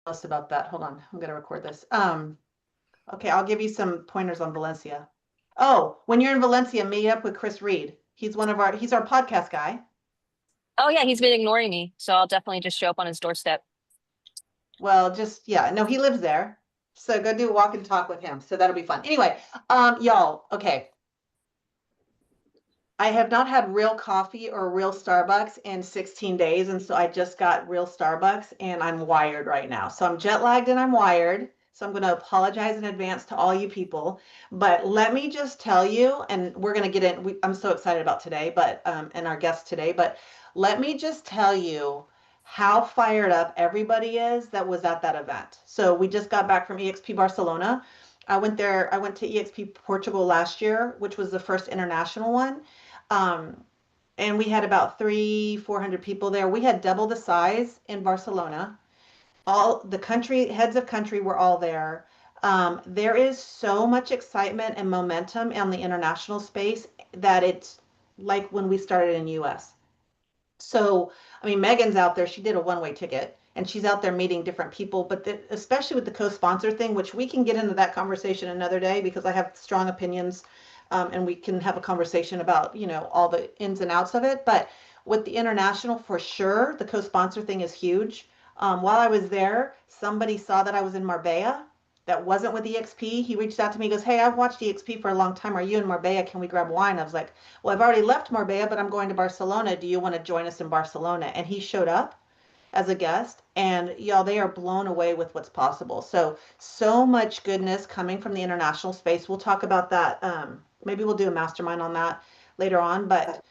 else about that. Hold on, I'm gonna record this. Okay, I'll give you some pointers on Valencia. Oh, when you're in Valencia, meet up with Chris Reed. He's our podcast guy. Oh yeah, he's been ignoring me, so I'll definitely just show up on his doorstep. Well, just yeah, no, he lives there. So go do a walk and talk with him. So that'll be fun. Anyway, y'all, okay. I have not had real coffee or real Starbucks in 16 days. And so I just got real Starbucks and I'm wired right now. So I'm jet lagged and I'm wired. So I'm going to apologize in advance to all you people. But let me just tell you, and we're going to get in. I'm so excited about today, and our guest today. But let me just tell you how fired up everybody is that was at that event. So we just got back from EXP Barcelona. I went there. I went to EXP Portugal last year, which was the first international one. Um, and we had about 400 people there. We had double the size in Barcelona. All the country heads of country were all there. There is so much excitement and momentum on the international space that it's like when we started in US. So, I mean, Megan's out there. She did a one-way ticket and she's out there meeting different people, but especially with the co-sponsor thing, which we can get into that conversation another day because I have strong opinions, and we can have a conversation about, all the ins and outs of it. But with the international, for sure, the co-sponsor thing is huge. While I was there, somebody saw that I was in Marbella that wasn't with EXP. He reached out to me, he goes, "Hey, I've watched EXP for a long time. Are you in Marbella? Can we grab wine?" I was like, "Well, I've already left Marbella, but I'm going to Barcelona. Do you want to join us in Barcelona?" And he showed up as a guest, and y'all, they are blown away with what's possible. So much goodness coming from the international space. We'll talk about that. Maybe we'll do a mastermind on that later on, but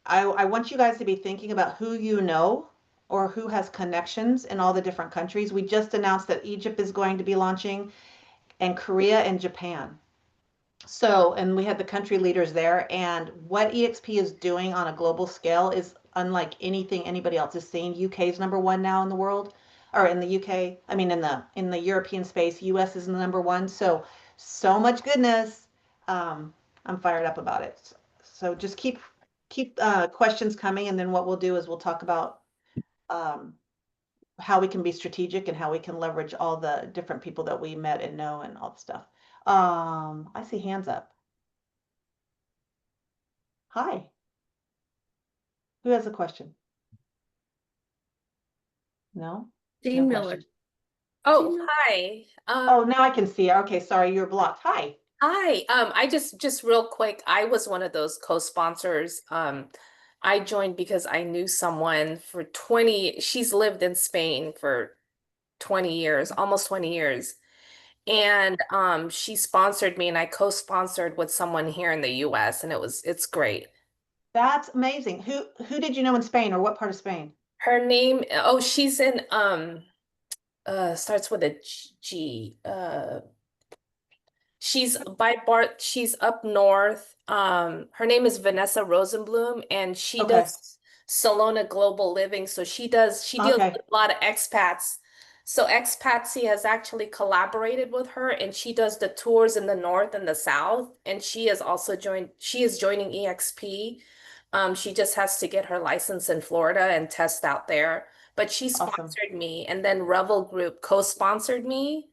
I want you guys to be thinking about who you know or who has connections in all the different countries. We just announced that Egypt is going to be launching, and Korea and Japan. So, and we had the country leaders there, and what EXP is doing on a global scale is unlike anything anybody else has seen. UK is number one now in the world, or in the UK. I mean, in the European space, US is the number one. So much goodness. I'm fired up about it. So just keep questions coming, and then what we'll do is we'll talk about um, how we can be strategic and how we can leverage all the different people that we met and know and all the stuff. I see hands up. Hi. Who has a question? No? No Jean Miller. question. Oh, Jean Miller? hi. Oh, now I can see her. Okay, sorry, you're blocked. Hi. Hi. I just real quick, I was one of those co-sponsors. I joined because I knew someone for 20, she's lived in Spain for 20 years, almost 20 years. And she sponsored me and I co-sponsored with someone here in the US and it's great. That's amazing. Who did you know in Spain, or what part of Spain? Her name, oh, she's in starts with a G. She's up north. Her name is Vanessa Rosenblum and she Okay. does Salona Global Living. So she deals Okay. with a lot of expats. So Expatsy has actually collaborated with her and she does the tours in the north and the south. And she is joining EXP. She just has to get her license in Florida and test out there. But she Awesome. sponsored me and then Revel Group co-sponsored me.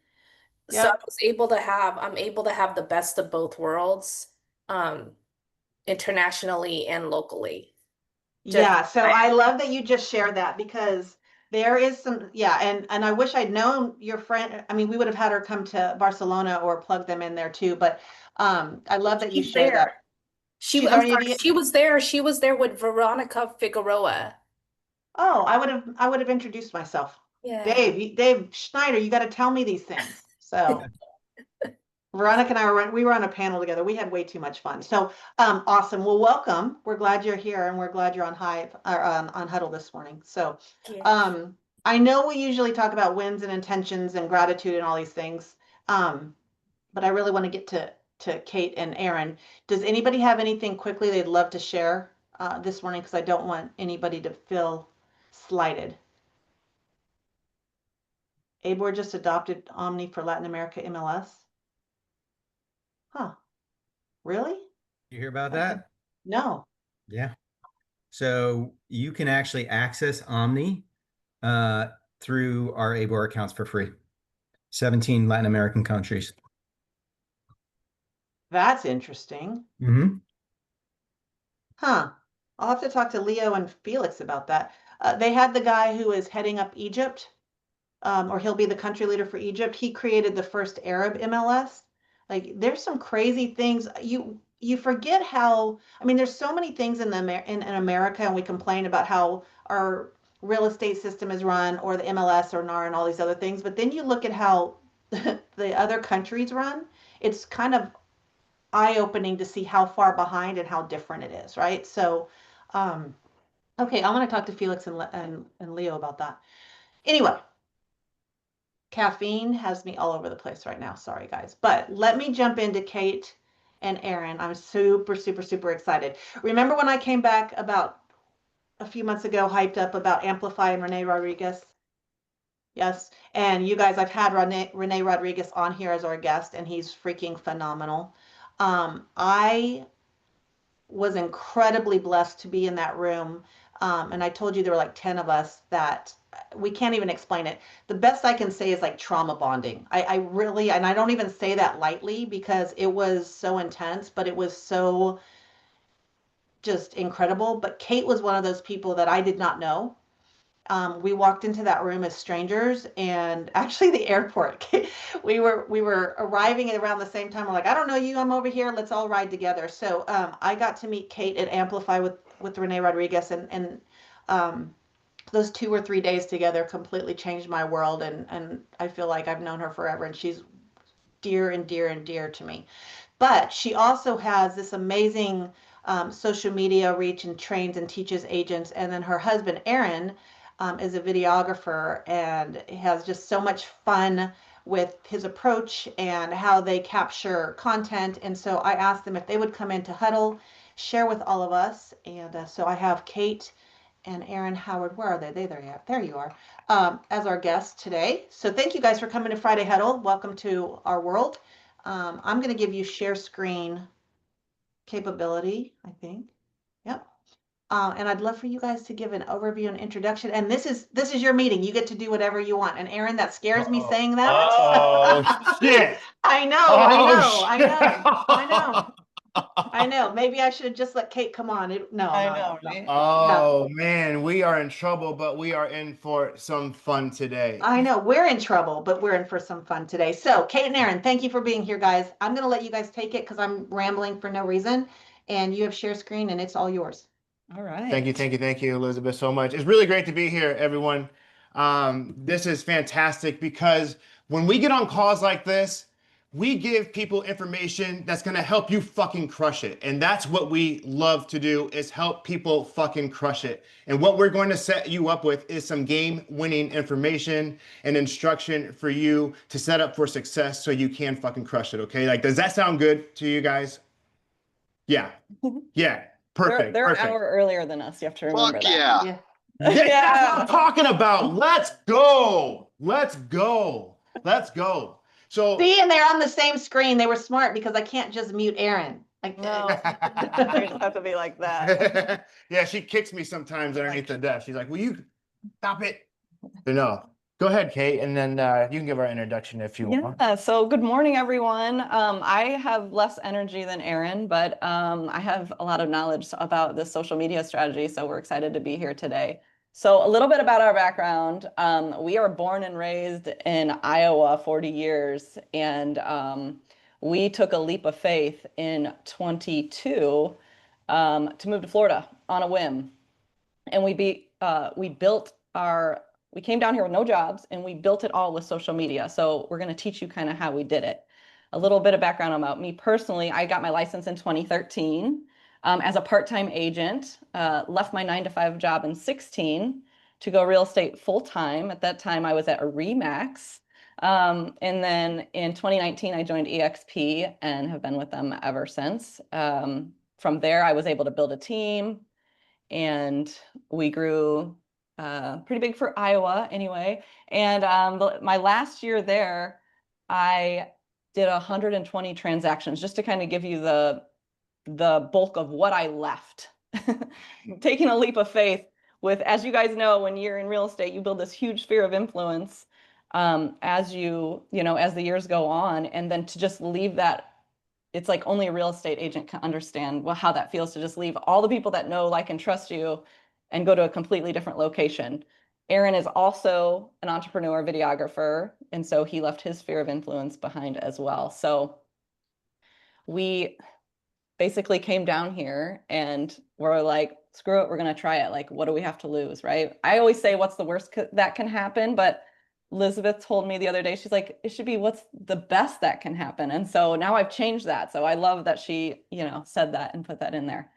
So Yep. I'm able to have the best of both worlds, um, internationally and locally. Just Yeah, so I love that you just shared that because there is some, yeah, and I wish I'd known your friend. I mean, we would have had her come to Barcelona or plug them in there too, but I love that you she's share that. there. She's I'm already sorry, she was there. She was there with Veronica Figueroa. Oh, I would have introduced myself. Yeah. Dave Schneider, you got to tell me these things. So Veronica and I we were on a panel together. We had way too much fun. So awesome. Well, welcome. We're glad you're here, and we're glad you're on Hive or on Huddle this morning. So Yeah. um, I know we usually talk about wins and intentions and gratitude and all these things, but I really want to get to Kate and Aaron. Does anybody have anything quickly they'd love to share this morning? Because I don't want anybody to feel slighted. Abor just adopted Omni for Latin America MLS. Huh? Really? You hear about Okay. that? No. Yeah. So you can actually access Omni through our ABOR accounts for free. 17 Latin American countries. That's interesting. Mm-hmm. Huh. I'll have to talk to Leo and Felix about that. They had the guy who is heading up Egypt, or he'll be the country leader for Egypt. He created the first Arab MLS. Like, there's some crazy things. You forget how, I mean, there's so many things in in America, and we complain about how our real estate system is run, or the MLS or NAR and all these other things. But then you look at how the other countries run. It's kind of eye-opening to see how far behind and how different it is, right? So, okay, I want to talk to Felix and Leo about that. Anyway, caffeine has me all over the place right now. Sorry, guys. But let me jump into Kate and Aaron. I'm super, super, super excited. Remember when I came back about a few months ago, hyped up about Amplify and Renee Rodriguez? Yes. And you guys, I've had Renee Rodriguez on here as our guest, and he's freaking phenomenal. I was incredibly blessed to be in that room. And I told you there were like 10 of us that we can't even explain it. The best I can say is like trauma bonding. I really, and I don't even say that lightly because it was so intense, but it was so just incredible. But Kate was one of those people that I did not know. We walked into that room as strangers, and actually the airport, we were arriving at around the same time. We're like, I don't know you, I'm over here. Let's all ride together. So I got to meet Kate at Amplify with Renee Rodriguez, and those 2 or 3 days together completely changed my world. And I feel like I've known her forever, and she's dear and dear and dear to me. But she also has this amazing social media reach and trains and teaches agents. And then her husband, Aaron, is a videographer and has just so much fun with his approach and how they capture content. And so I asked them if they would come into Huddle, share with all of us. And so I have Kate and Aaron Howard. Where are they? There you are, as our guests today. So thank you guys for coming to Friday Huddle. Welcome to our world. I'm going to give you share screen capability, I think. Yep. And I'd love for you guys to give an overview and introduction. And this is your meeting. You get to do whatever you want. And Aaron, that scares me saying that. Oh shit! I know. I know. Maybe I should have just let Kate come on. No. Right? Oh man, we are in trouble, but we are in for some fun today. I know we're in trouble, but we're in for some fun today. So Kate and Aaron, thank you for being here, guys. I'm going to let you guys take it because I'm rambling for no reason. And you have share screen and it's all yours. All right. Thank you, Elizabeth, so much. It's really great to be here, everyone. This is fantastic because when we get on calls like this, we give people information that's going to help you fucking crush it. And that's what we love to do, is help people fucking crush it. And what we're going to set you up with is some game-winning information and instruction for you to set up for success so you can fucking crush it, okay? Like, does that sound good to you guys? Yeah. Yeah. Perfect. They're perfect. an hour earlier than us. You have to remember that. Yeah, that's what I'm talking about. Let's go. So See, and they're on the same screen. They were smart because I can't just mute Aaron. Like, No, you just have to be like that. yeah, she kicks me sometimes underneath the desk. She's like, will you stop it? No. Go ahead, Kate, and then you can give our introduction if you want. Yeah, so good morning, everyone. I have less energy than Aaron, but I have a lot of knowledge about the social media strategy, so we're excited to be here today. So a little bit about our background. We are born and raised in Iowa 40 years, and we took a leap of faith in 22 to move to Florida on a whim. And we came down here with no jobs, and we built it all with social media. So we're going to teach you kind of how we did it. A little bit of background about me personally. I got my license in 2013 as a part-time agent, left my 9-to-5 job in 16 to go real estate full-time. At that time, I was at a RE/MAX. And then in 2019, I joined eXp and have been with them ever since. From there, I was able to build a team, and we grew pretty big for Iowa anyway. And my last year there, I did 120 transactions, just to kind of give you the bulk of what I left. Taking a leap of faith with, as you guys know, when you're in real estate, you build this huge sphere of influence as as the years go on. And then to just leave that, it's like only a real estate agent can understand how that feels to just leave all the people that know, like, and trust you and go to a completely different location. Aaron is also an entrepreneur videographer, and so he left his sphere of influence behind as well. So we basically came down here and we're like, screw it, we're going to try it. Like, what do we have to lose, right? I always say, what's the worst that can happen? But Elizabeth told me the other day, she's like, it should be what's the best that can happen. And so now I've changed that. So I love that she, said that and put that in there.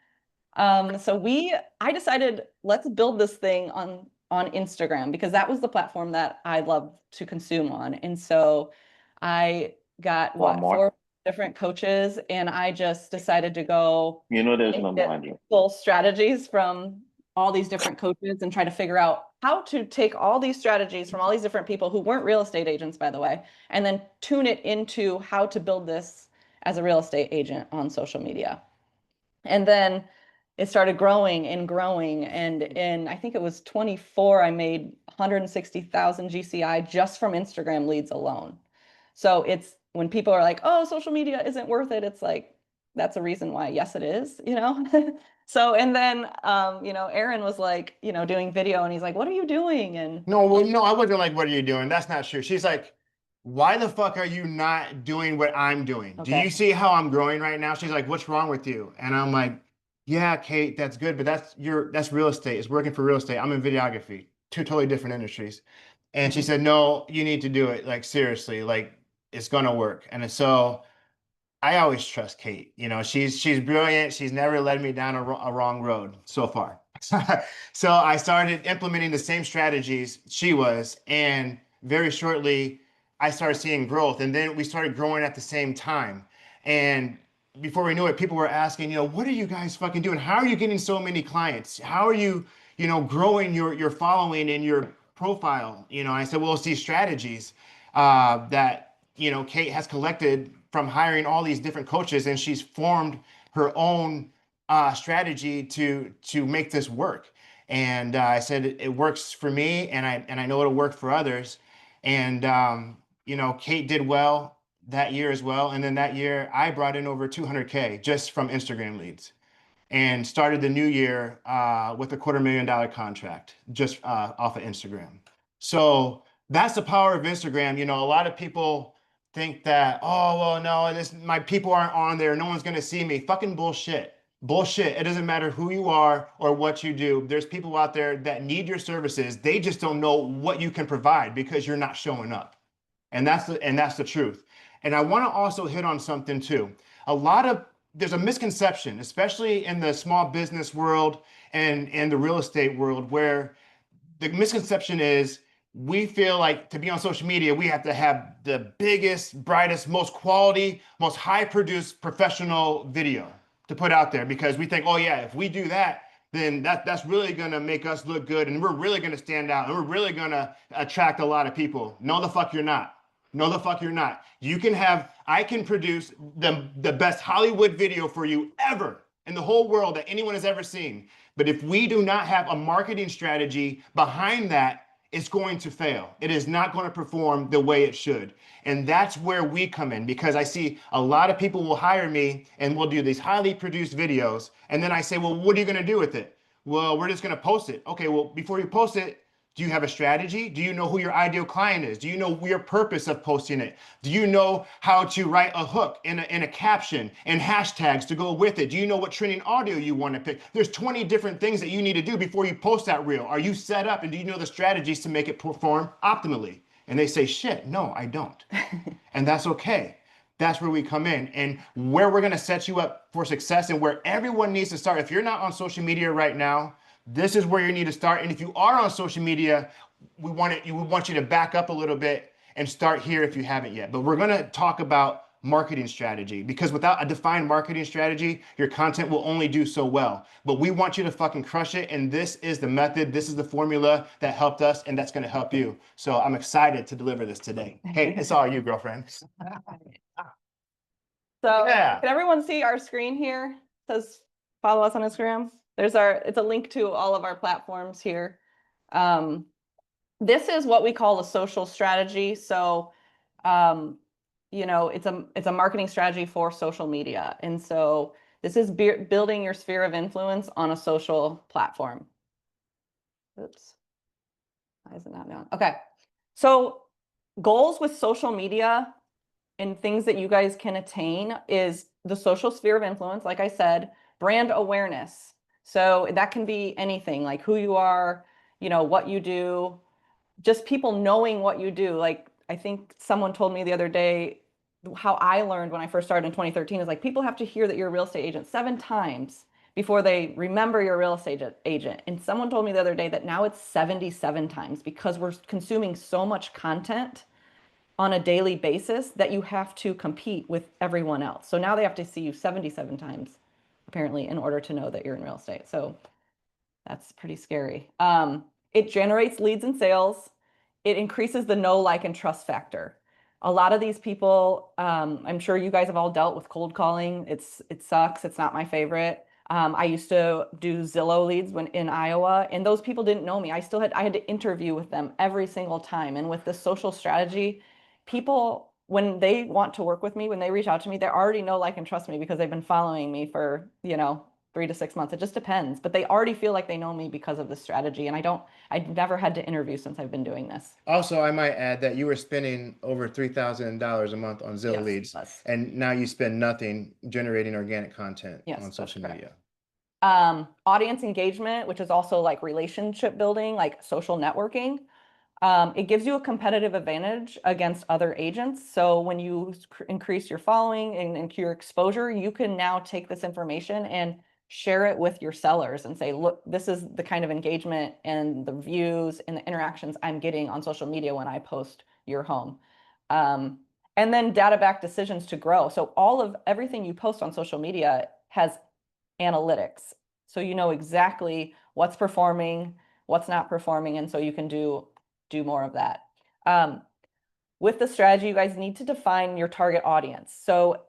I decided, let's build this thing on Instagram, because that was the platform that I love to consume on. And so I got One more. 4 different coaches, and I just decided to go You know, there's no get more here. full strategies from all these different coaches and try to figure out how to take all these strategies from all these different people who weren't real estate agents, by the way, and then tune it into how to build this as a real estate agent on social media. And then it started growing and growing. And in, I think it was 24, I made 160,000 GCI just from Instagram leads alone. So it's when people are like, oh, social media isn't worth it, it's like, that's a reason why, yes, it is, So, and then, Aaron was like, doing video, and he's like, what are you doing? And No, well, no, I wasn't like, what are you doing? That's not true. She's like, why the fuck are you not doing what I'm doing? Do Okay. you see how I'm growing right now? She's like, what's wrong with you? And I'm like, yeah, Kate, that's good, but that's real estate. It's working for real estate. I'm in videography, 2 totally different industries. And she said, no, you need to do it. Like, seriously, like, it's gonna work. And so I always trust Kate. She's brilliant. She's never led me down a wrong road so far. So I started implementing the same strategies she was, and very shortly I started seeing growth, and then we started growing at the same time. And before we knew it, people were asking, what are you guys fucking doing? How are you getting so many clients? How are you, growing your following and your profile? I said, well, it's these strategies that Kate has collected from hiring all these different coaches, and she's formed her own strategy to make this work. And I said, it works for me, and I know it'll work for others. And Kate did well that year as well. And then that year I brought in over 200K just from Instagram leads, and started the new year with a $250,000 contract just off of Instagram. So that's the power of Instagram. A lot of people think that, oh, well, no, my people aren't on there, no one's gonna see me. Fucking bullshit. Bullshit. It doesn't matter who you are or what you do. There's people out there that need your services. They just don't know what you can provide because you're not showing up. And that's the truth. And I want to also hit on something too. There's a misconception, especially in the small business world and the real estate world, where the misconception is, we feel like to be on social media, we have to have the biggest, brightest, most quality, most high produced professional video to put out there, because we think, oh yeah, if we do that, then that's really going to make us look good, and we're really going to stand out, and we're really going to attract a lot of people. No, the fuck you're not. No, the fuck you're not. I can produce the best Hollywood video for you ever in the whole world that anyone has ever seen. But if we do not have a marketing strategy behind that, it's going to fail. It is not going to perform the way it should. And that's where we come in, because I see a lot of people will hire me and we'll do these highly produced videos. And then I say, well, what are you going to do with it? Well, we're just going to post it. Okay, well, before you post it, do you have a strategy? Do you know who your ideal client is? Do you know your purpose of posting it? Do you know how to write a hook in a caption and hashtags to go with it? Do you know what trending audio you want to pick? There's 20 different things that you need to do before you post that reel. Are you set up, and do you know the strategies to make it perform optimally? And they say, shit, no, I don't. And that's okay. That's where we come in, and where we're going to set you up for success, and where everyone needs to start. If you're not on social media right now, this is where you need to start. And if you are on social media, we want you to back up a little bit and start here if you haven't yet. But we're going to talk about marketing strategy, because without a defined marketing strategy, your content will only do so well. But we want you to fucking crush it. And this is the method. This is the formula that helped us, and that's going to help you. So I'm excited to deliver this today. Hey, it's all you, girlfriend. So Yeah. can everyone see our screen here? It says follow us on Instagram. it's a link to all of our platforms here. This is what we call a social strategy. So, you know, it's a marketing strategy for social media. And so this is building your sphere of influence on a social platform. Oops. Why is it not known? Okay. So goals with social media and things that you guys can attain is the social sphere of influence, like I said, brand awareness. So that can be anything, like who you are, you know, what you do, just people knowing what you do. Like, I think someone told me the other day, how I learned when I first started in 2013 is like, people have to hear that you're a real estate agent 7 times before they remember you're a real estate agent. And someone told me the other day that now it's 77 times because we're consuming so much content on a daily basis that you have to compete with everyone else. So now they have to see you 77 times, apparently, in order to know that you're in real estate. So that's pretty scary. It generates leads and sales. It increases the know, like, and trust factor. A lot of these people, I'm sure you guys have all dealt with cold calling. It sucks. It's not my favorite. I used to do Zillow leads when in Iowa, and those people didn't know me. I had to interview with them every single time. And with the social strategy, people, when they want to work with me, when they reach out to me, they already know, like, and trust me because they've been following me for, you know, 3 to 6 months. It just depends, but they already feel like they know me because of this strategy. And I've never had to interview since I've been doing this. Also, I might add that you were spending over $3,000 a month on Zillow Yes, leads, yes. and now you spend nothing generating organic content Yes, on that's social correct. media. Audience engagement, which is also like relationship building, like social networking. It gives you a competitive advantage against other agents. So when you increase your following and your exposure, you can now take this information and share it with your sellers and say, look, this is the kind of engagement and the views and the interactions I'm getting on social media when I post your home. And then data-backed decisions to grow. So everything you post on social media has analytics. So you know exactly what's performing, what's not performing, and so you can do more of that. With the strategy, you guys need to define your target audience. So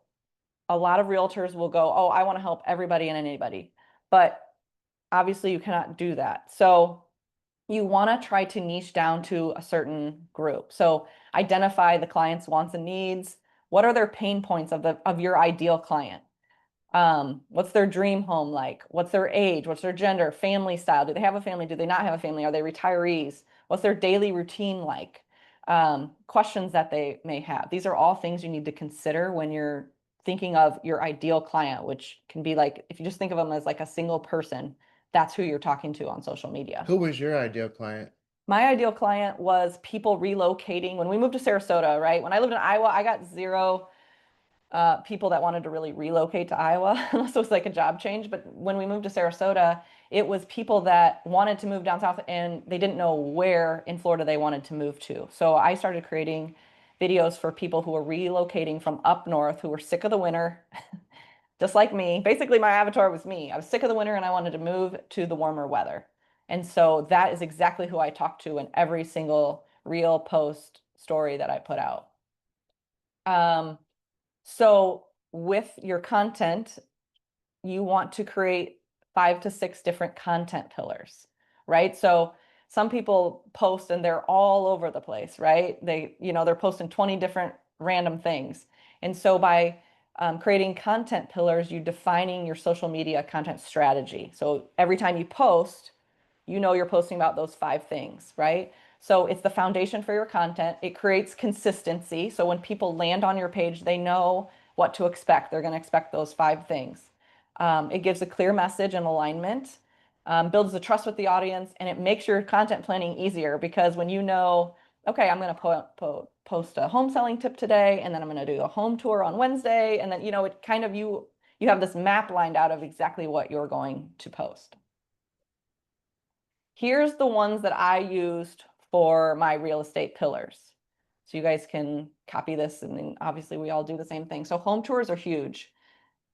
a lot of realtors will go, oh, I want to help everybody and anybody, but obviously you cannot do that. So you want to try to niche down to a certain group. So identify the client's wants and needs. What are their pain points of your ideal client? What's their dream home like? What's their age? What's their gender? Family style? Do they have a family? Do they not have a family? Are they retirees? What's their daily routine like? Questions that they may have. These are all things you need to consider when you're thinking of your ideal client, which can be like, if you just think of them as like a single person, that's who you're talking to on social media. Who was your ideal client? My ideal client was people relocating. When we moved to Sarasota, right? When I lived in Iowa, I got 0 people that wanted to really relocate to Iowa, unless it was like a job change. But when we moved to Sarasota, it was people that wanted to move down south and they didn't know where in Florida they wanted to move to. So I started creating videos for people who were relocating from up north, who were sick of the winter, just like me. Basically, my avatar was me. I was sick of the winter and I wanted to move to the warmer weather. And so that is exactly who I talked to in every single reel, post, story that I put out. So with your content, you want to create 5 to 6 different content pillars, right? So some people post and they're all over the place, right? They're posting 20 different random things. And so by creating content pillars, you're defining your social media content strategy. So every time you post, you're posting about those 5 things, right? So it's the foundation for your content. It creates consistency. So when people land on your page, they know what to expect. They're going to expect those 5 things. It gives a clear message and alignment, builds the trust with the audience, and it makes your content planning easier because when you know, okay, I'm going to post a home selling tip today, and then I'm going to do a home tour on Wednesday, and then, it kind of, you have this map lined out of exactly what you're going to post. Here's the ones that I used for my real estate pillars. So you guys can copy this, and then obviously we all do the same thing. So home tours are huge.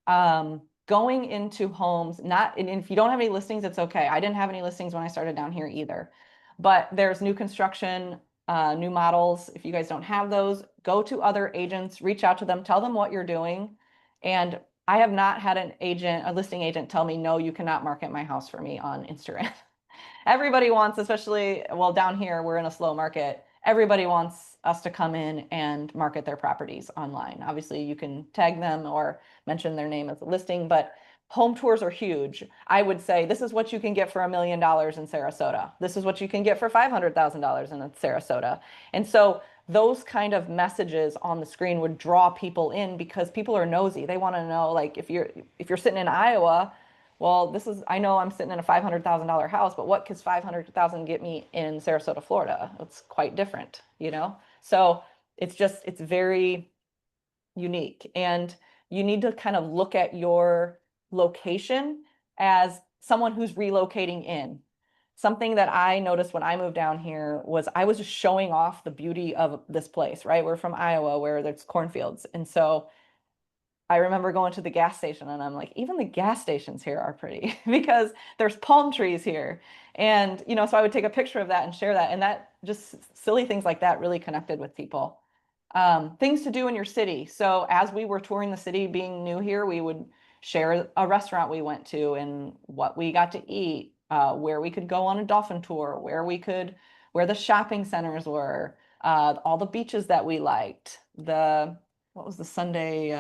Going into homes, and if you don't have any listings, it's okay. I didn't have any listings when I started down here either. But there's new construction, new models. If you guys don't have those, go to other agents, reach out to them, tell them what you're doing, and I have not had a listing agent tell me, no, you cannot market my house for me on Instagram. Everybody wants, especially, well, down here, we're in a slow market. Everybody wants us to come in and market their properties online. Obviously, you can tag them or mention their name as a listing, but home tours are huge. I would say this is what you can get for $1 million in Sarasota. This is what you can get for $500,000 in Sarasota. And so those kind of messages on the screen would draw people in because people are nosy. They want to know, like, if you're sitting in Iowa, well, I know I'm sitting in a $500,000 house, but what could 500,000 get me in Sarasota, Florida? It's quite different, you know? So it's very unique. And you need to kind of look at your location as someone who's relocating in. Something that I noticed when I moved down here was I was just showing off the beauty of this place, right? We're from Iowa where there's cornfields. And so I remember going to the gas station and I'm like, even the gas stations here are pretty because there's palm trees here. And, you know, so I would take a picture of that and share that. And that just silly things like that really connected with people. Things to do in your city. So as we were touring the city, being new here, we would share a restaurant we went to and what we got to eat, where we could go on a dolphin tour, where the shopping centers were, all the beaches that we liked, what was the Sunday,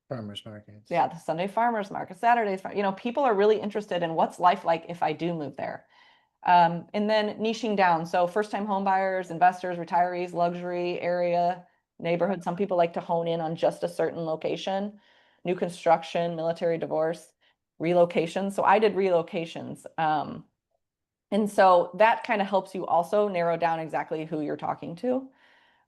Farmers markets. yeah, the Sunday farmers market, Saturdays, you know, people are really interested in what's life like if I do move there. And then niching down. So first time home buyers, investors, retirees, luxury area, neighborhood. Some people like to hone in on just a certain location, new construction, military divorce, relocation. So I did relocations. And so that kind of helps you also narrow down exactly who you're talking to.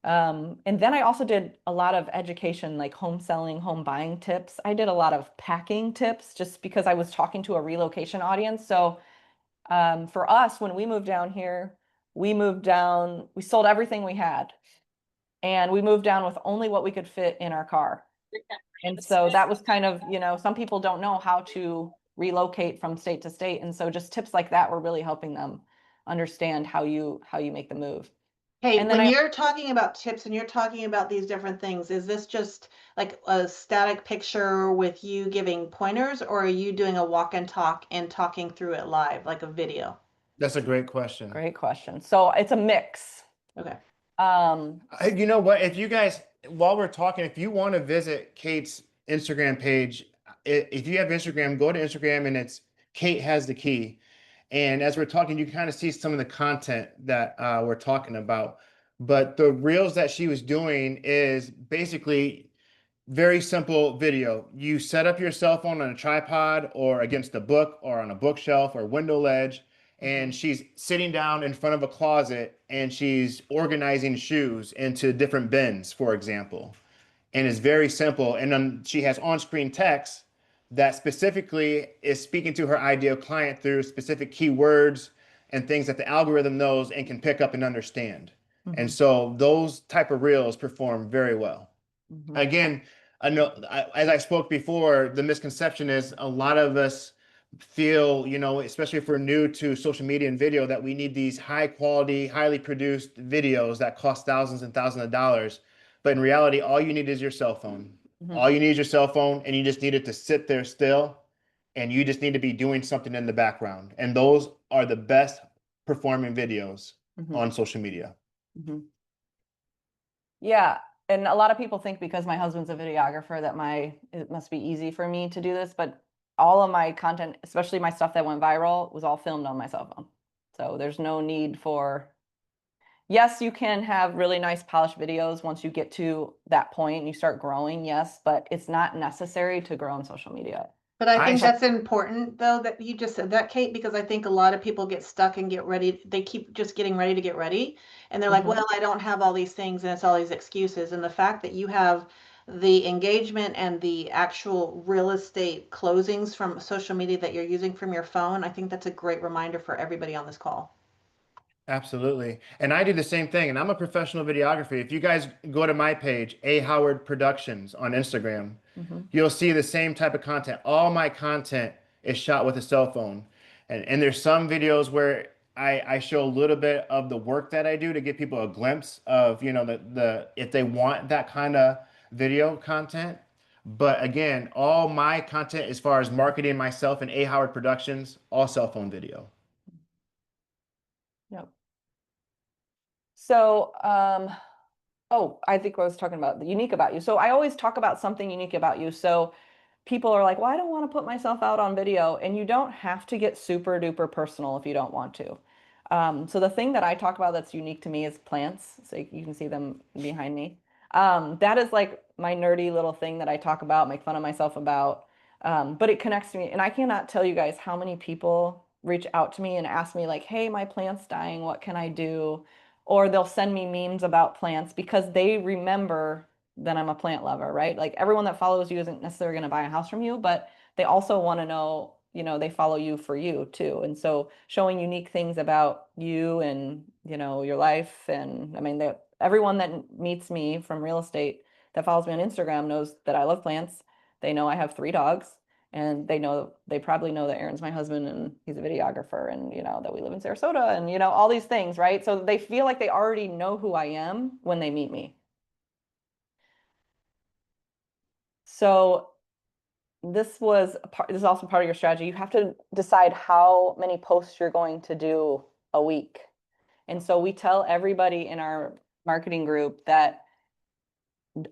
And then I also did a lot of education, like home selling, home buying tips. I did a lot of packing tips just because I was talking to a relocation audience. So for us, when we moved down here, we sold everything we had. And we moved down with only what we could fit in our car. And so that was kind of, you know, some people don't know how to relocate from state to state. And so just tips like that were really helping them understand how you make the move. Hey, And then when I- you're talking about tips and you're talking about these different things, is this just like a static picture with you giving pointers, or are you doing a walk and talk and talking through it live, like a video? That's a great question. Great question. So it's a mix. Okay. You know what? If you guys, while we're talking, if you want to visit Kate's Instagram page, if you have Instagram, go to Instagram and it's Kate Has the Key. And as we're talking, you can kind of see some of the content that we're talking about. But the reels that she was doing is basically very simple video. You set up your cell phone on a tripod or against a book or on a bookshelf or window ledge, and she's sitting down in front of a closet and she's organizing shoes into different bins, for example. And it's very simple. And then she has on-screen text that specifically is speaking to her ideal client through specific keywords and things that the algorithm knows and can pick up and understand. And so those type of reels perform very well. Again, I know, as I spoke before, the misconception is a lot of us feel, you know, especially if we're new to social media and video, that we need these high quality, highly produced videos that cost thousands and thousands of dollars. But in reality, all you need is your cell phone. All you need is your cell phone, and you just need it to sit there still, and you just need to be doing something in the background. And those are the best performing videos on social media. Yeah. And a lot of people think because my husband's a videographer that it must be easy for me to do this, but all of my content, especially my stuff that went viral, was all filmed on my cell phone. So there's no need for, yes, you can have really nice polished videos once you get to that point and you start growing, yes, but it's not necessary to grow on social media. But I think I- that's important though, that you just said that, Kate, because I think a lot of people get stuck and get ready. They keep just getting ready to get ready. And they're like, well, I don't have all these things, and it's all these excuses. And the fact that you have the engagement and the actual real estate closings from social media that you're using from your phone, I think that's a great reminder for everybody on this call. Absolutely. And I do the same thing. And I'm a professional videographer. If you guys go to my page, A. Howard Productions on Instagram, you'll see the same type of content. All my content is shot with a cell phone. And there's some videos where I show a little bit of the work that I do to give people a glimpse of, you know, if they want that kind of video content. But again, all my content as far as marketing myself and A. Howard Productions, all cell phone video. Yep. So, oh, I think I was talking about the unique about you. So I always talk about something unique about you. So people are like, well, I don't want to put myself out on video. And you don't have to get super duper personal if you don't want to. So the thing that I talk about that's unique to me is plants. So you can see them behind me. That is like my nerdy little thing that I talk about, make fun of myself about. But it connects to me. And I cannot tell you guys how many people reach out to me and ask me like, hey, my plant's dying. What can I do? Or they'll send me memes about plants because they remember that I'm a plant lover, right? Like everyone that follows you isn't necessarily going to buy a house from you, but they also want to know, you know, they follow you for you too. And so showing unique things about you and, you know, your life. And I mean, everyone that meets me from real estate that follows me on Instagram knows that I love plants. They know I have 3 dogs. And they probably know that Aaron's my husband and he's a videographer and, you know, that we live in Sarasota and, you know, all these things, right? So they feel like they already know who I am when they meet me. So this is also part of your strategy. You have to decide how many posts you're going to do a week. And so we tell everybody in our marketing group that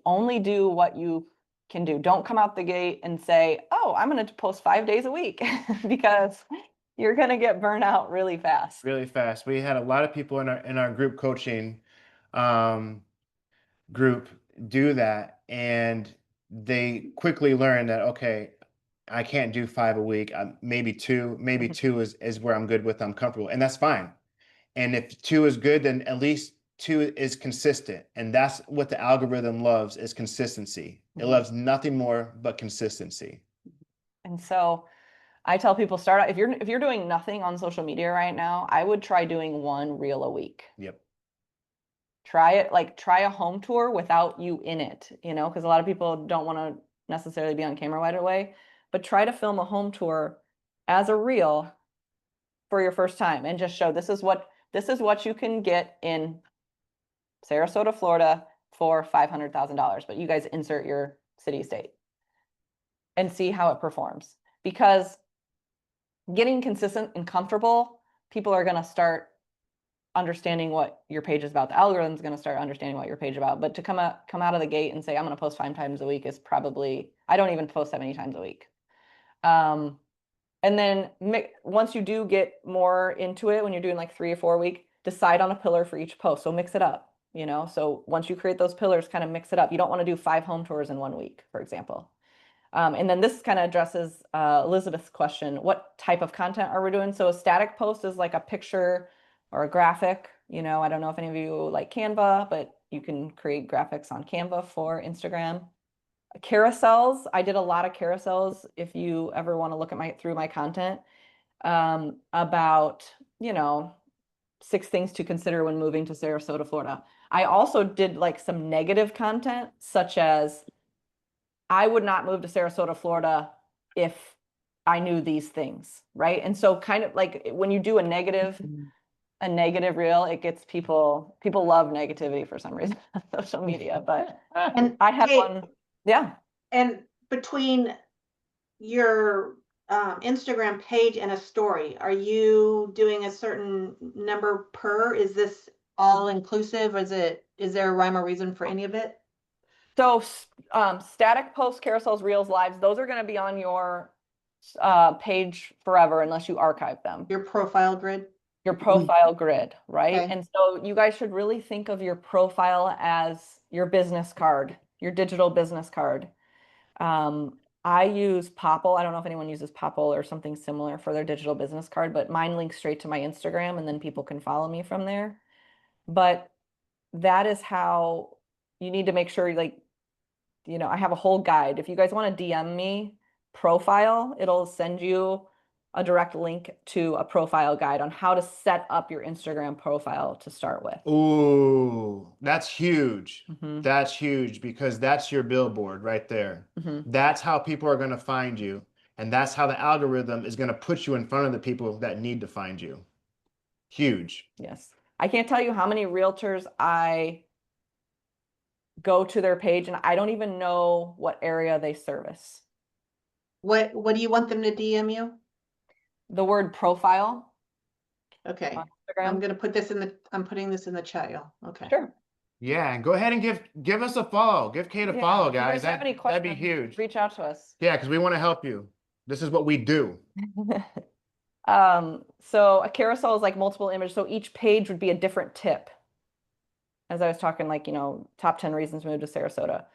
only do what you can do. Don't come out the gate and say, oh, I'm going to post 5 days a week because you're going to get burnt out really fast. Really fast. We had a lot of people in our group coaching group do that, and they quickly learned that, okay, I can't do 5 a week. Maybe 2. Maybe 2 is where I'm good with. I'm comfortable, and that's fine. And if 2 is good, then at least 2 is consistent. And that's what the algorithm loves, is consistency. It loves nothing more but consistency. And so I tell people start out, if you're doing nothing on social media right now, I would try doing 1 reel a week. Yep. Try it, like try a home tour without you in it, you know, because a lot of people don't want to necessarily be on camera right away, but try to film a home tour as a reel for your first time and just show this is what you can get in Sarasota, Florida for $500,000, but you guys insert your city, state and see how it performs. Because getting consistent and comfortable, people are going to start understanding what your page is about. The algorithm is going to start understanding what your page is about. But to come out of the gate and say, I'm going to post 5 times a week is probably, I don't even post 70 times a week. And then once you do get more into it, when you're doing like 3 or 4 a week, decide on a pillar for each post. So mix it up, you know? So once you create those pillars, kind of mix it up. You don't want to do 5 home tours in 1 week, for example. And then this kind of addresses Elizabeth's question, what type of content are we doing? So a static post is like a picture or a graphic. You know, I don't know if any of you like Canva, but you can create graphics on Canva for Instagram. Carousels, I did a lot of carousels. If you ever want to look at through my content, about, you know, 6 things to consider when moving to Sarasota, Florida. I also did like some negative content, such as I would not move to Sarasota, Florida if I knew these things, right? And so kind of like when you do a negative reel, it gets people love negativity for some reason on social media, but And I have hey, one. Yeah. And between your Instagram page and a story, are you doing a certain number per? Is this all inclusive? Is there a rhyme or reason for any of it? So static posts, carousels, reels, lives, those are going to be on your page forever unless you archive them. Your profile grid? Your profile grid, right? Okay. And so you guys should really think of your profile as your business card, your digital business card. I use Popl. I don't know if anyone uses Popl or something similar for their digital business card, but mine links straight to my Instagram and then people can follow me from there. But that is how you need to make sure, like, you know, I have a whole guide. If you guys want to DM me profile, it'll send you a direct link to a profile guide on how to set up your Instagram profile to start with. Ooh, that's huge. Mhm. That's huge because that's your billboard right there. Mhm. That's how people are going to find you. And that's how the algorithm is going to put you in front of the people that need to find you. Huge. Yes. I can't tell you how many realtors I go to their page and I don't even know what area they service. What do you want them to DM you? The word profile Okay, on I'm Instagram. gonna put this in the, I'm putting this in the chat, y'all. Okay. Sure. Yeah, and go ahead and give us a follow. Give Kate a Yeah, follow, if you guys. have any That'd be questions, huge. reach out to us. Yeah, because we want to help you. This is what we do. So a carousel is like multiple images. So each page would be a different tip. As I was talking, like, top 10 reasons to move to Sarasota,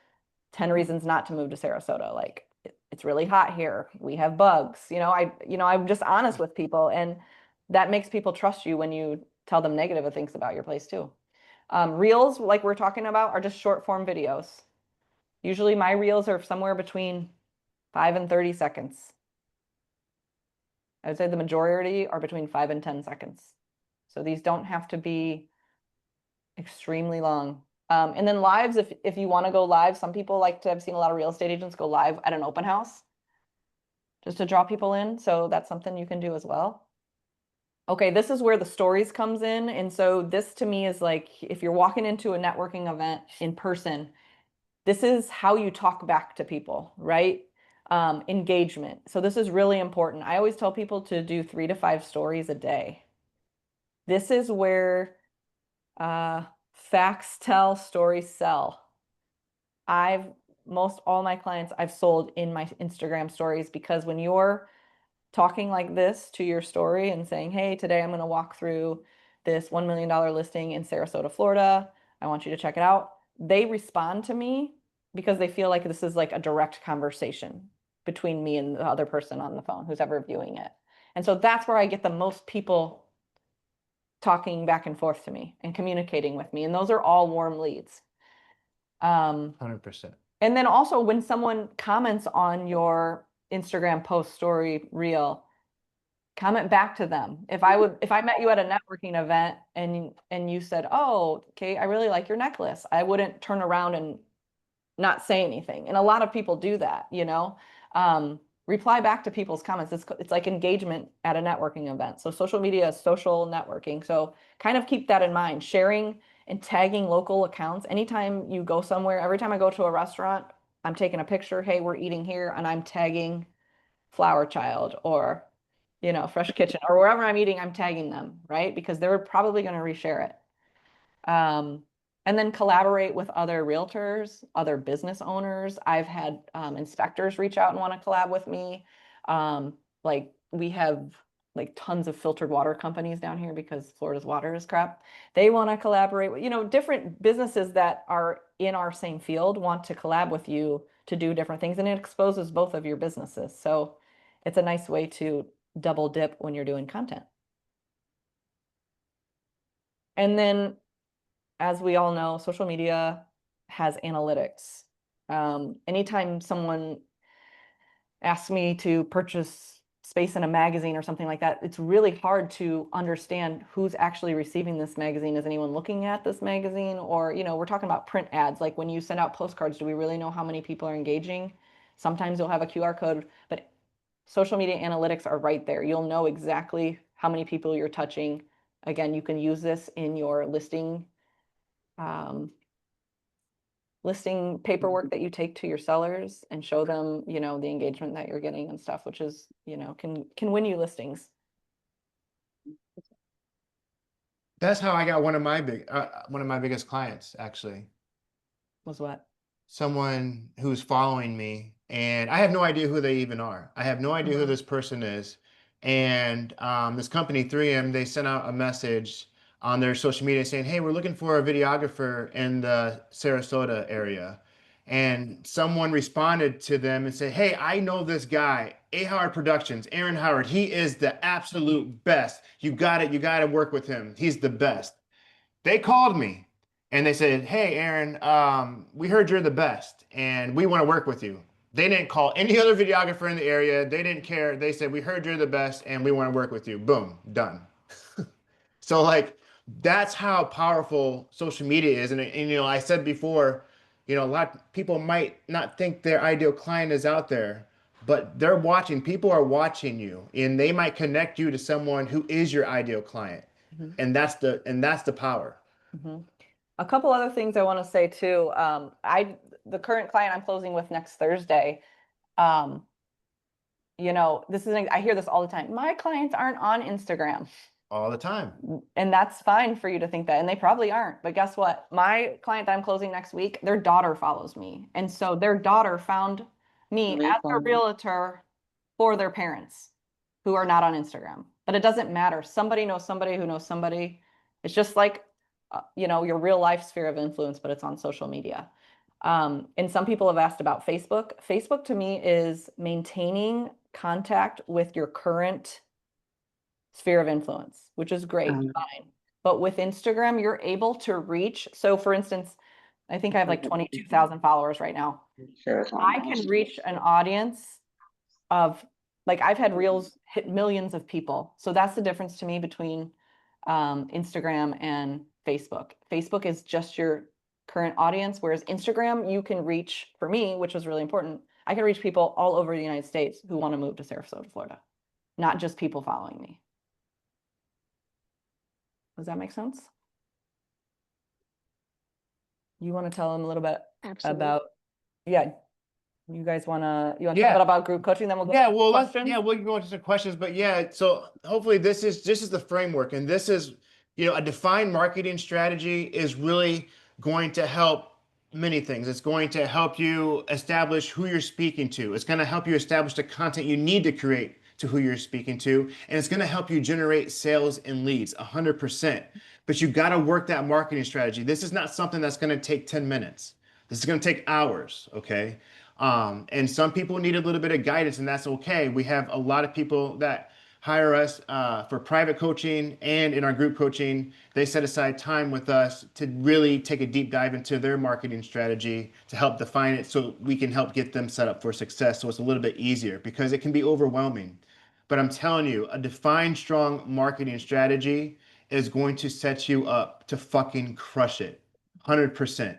10 reasons not to move to Sarasota. Like it's really hot here. We have bugs. I'm just honest with people, and that makes people trust you when you tell them negative things about your place too. Reels, like we're talking about, are just short form videos. Usually my reels are somewhere between 5 and 30 seconds. I would say the majority are between 5 and 10 seconds. So these don't have to be extremely long. And then lives, if you want to go live, some people like to, I've seen a lot of real estate agents go live at an open house just to draw people in. So that's something you can do as well. Okay, this is where the stories comes in. And so this to me is like, if you're walking into a networking event in person, this is how you talk back to people, right? Engagement. So this is really important. I always tell people to do 3 to 5 stories a day. This is where facts tell, stories sell. Most all my clients I've sold in my Instagram stories, because when you're talking like this to your story and saying, hey, today I'm going to walk through this $1 million listing in Sarasota, Florida. I want you to check it out. They respond to me because they feel like this is like a direct conversation between me and the other person on the phone who's ever viewing it. And so that's where I get the most people talking back and forth to me and communicating with me. And those are all warm leads. 100%. And then also when someone comments on your Instagram post, story, reel, comment back to them. If I met you at a networking event and you said, oh, Kate, I really like your necklace, I wouldn't turn around and not say anything. And a lot of people do that, reply back to people's comments. It's like engagement at a networking event. So social media is social networking. So kind of keep that in mind. Sharing and tagging local accounts. Anytime you go somewhere, every time I go to a restaurant, I'm taking a picture. Hey, we're eating here, and I'm tagging Flower Child or, Fresh Kitchen, or wherever I'm eating, I'm tagging them, right? Because they're probably going to reshare it. And then collaborate with other realtors, other business owners. I've had inspectors reach out and want to collab with me. Like we have like tons of filtered water companies down here because Florida's water is crap. They want to collaborate with, different businesses that are in our same field want to collab with you to do different things. And it exposes both of your businesses. So it's a nice way to double dip when you're doing content. And then, as we all know, social media has analytics. Anytime someone asks me to purchase space in a magazine or something like that, it's really hard to understand who's actually receiving this magazine. Is anyone looking at this magazine? Or, we're talking about print ads. Like when you send out postcards, do we really know how many people are engaging? Sometimes you'll have a QR code, but social media analytics are right there. You'll know exactly how many people you're touching. Again, you can use this in your listing paperwork that you take to your sellers and show them, the engagement that you're getting and stuff, which is, can win you listings. That's how I got one of my biggest clients, actually. Was what? Someone who's following me, and I have no idea who they even are. I have no idea who this person is. And this company, 3M, they sent out a message on their social media saying, hey, we're looking for a videographer in the Sarasota area. And someone responded to them and said, hey, I know this guy, A. Howard Productions, Aaron Howard. He is the absolute best. You got to work with him. He's the best. They called me and they said, hey, Aaron, we heard you're the best and we want to work with you. They didn't call any other videographer in the area. They didn't care. They said, we heard you're the best and we want to work with you. Boom, done. So like, that's how powerful social media is. And I said before, a lot of people might not think their ideal client is out there, but they're watching. People are watching you, and they might connect you to someone who is your ideal client. And that's the power. A couple other things I want to say too. The current client I'm closing with next Thursday, you know, I hear this all the time. My clients aren't on Instagram. All the time. And that's fine for you to think that. And they probably aren't. But guess what? My client that I'm closing next week, their daughter follows me. And so their daughter found me as a realtor for their parents who are not on Instagram. But it doesn't matter. Somebody knows somebody who knows somebody. It's just like, you know, your real life sphere of influence, but it's on social media. And some people have asked about Facebook. Facebook to me is maintaining contact with your current sphere of influence, which is great, fine. But with Instagram, you're able to reach. So for instance, I think I have like 22,000 followers right now. I can reach an audience of, like, I've had reels hit millions of people. So that's the difference to me between Instagram and Facebook. Facebook is just your current audience, whereas Instagram, you can reach, for me, which was really important, I can reach people all over the United States who want to move to Sarasota, Florida, not just people following me. Does that make sense? You want to tell them a little bit about, yeah, you guys want to, talk about group coaching, then we'll go. Yeah, well, questions? we'll go into some questions, but yeah, so hopefully this is the framework, and this is, you know, a defined marketing strategy is really going to help many things. It's going to help you establish who you're speaking to. It's going to help you establish the content you need to create to who you're speaking to, and it's going to help you generate sales and leads 100%. But you got to work that marketing strategy. This is not something that's going to take 10 minutes. This is going to take hours, okay? And some people need a little bit of guidance, and that's okay. We have a lot of people that hire us for private coaching, and in our group coaching, they set aside time with us to really take a deep dive into their marketing strategy to help define it so we can help get them set up for success. So it's a little bit easier, because it can be overwhelming. But I'm telling you, a defined, strong marketing strategy is going to set you up to fucking crush it. 100%.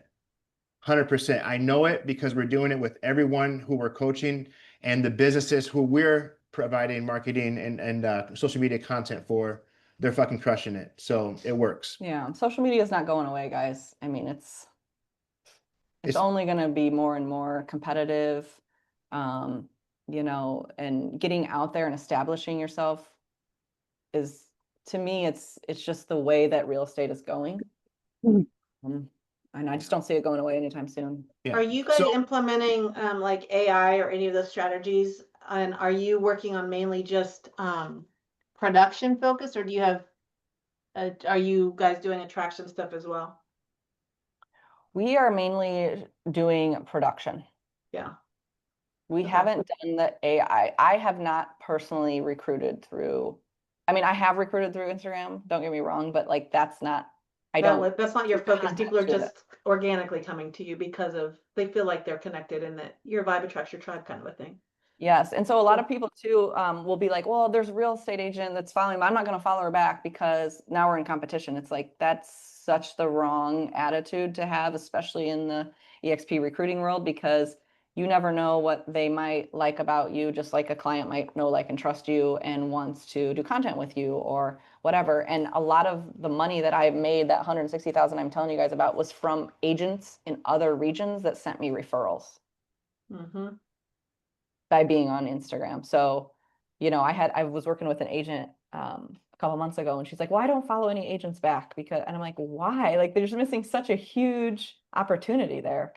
100%. I know it because we're doing it with everyone who we're coaching, and the businesses who we're providing marketing and social media content for. They're fucking crushing it. So it works. Yeah, social media is not going away, guys. I mean, it's only going to be more and more competitive, you know, and getting out there and establishing yourself is, to me, it's just the way that real estate is going. And I just don't see it going away anytime soon. Yeah. Are you guys implementing like AI or any of those strategies? And are you working on mainly just production focused, or do you have, are you guys doing attraction stuff as well? We are mainly doing production. Yeah. We Okay. haven't done the AI. I have not personally recruited through, I mean, I have recruited through Instagram, don't get me wrong, but like that's not, That's not your focus. contact People are with it. just organically coming to you because of, they feel like they're connected and that your vibe attracts your tribe kind of a thing. Yes, and so a lot of people too will be like, well, there's a real estate agent that's following me. I'm not going to follow her back because now we're in competition. It's like, that's such the wrong attitude to have, especially in the EXP recruiting world, because you never know what they might like about you, just like a client might know, like, and trust you and wants to do content with you or whatever. And a lot of the money that I made, that 160,000 I'm telling you guys about, was from agents in other regions that sent me referrals. Mm-hmm. By being on Instagram. So, you know, I was working with an agent a couple months ago, and she's like, well, I don't follow any agents back because, and I'm like, why? Like, they're just missing such a huge opportunity there.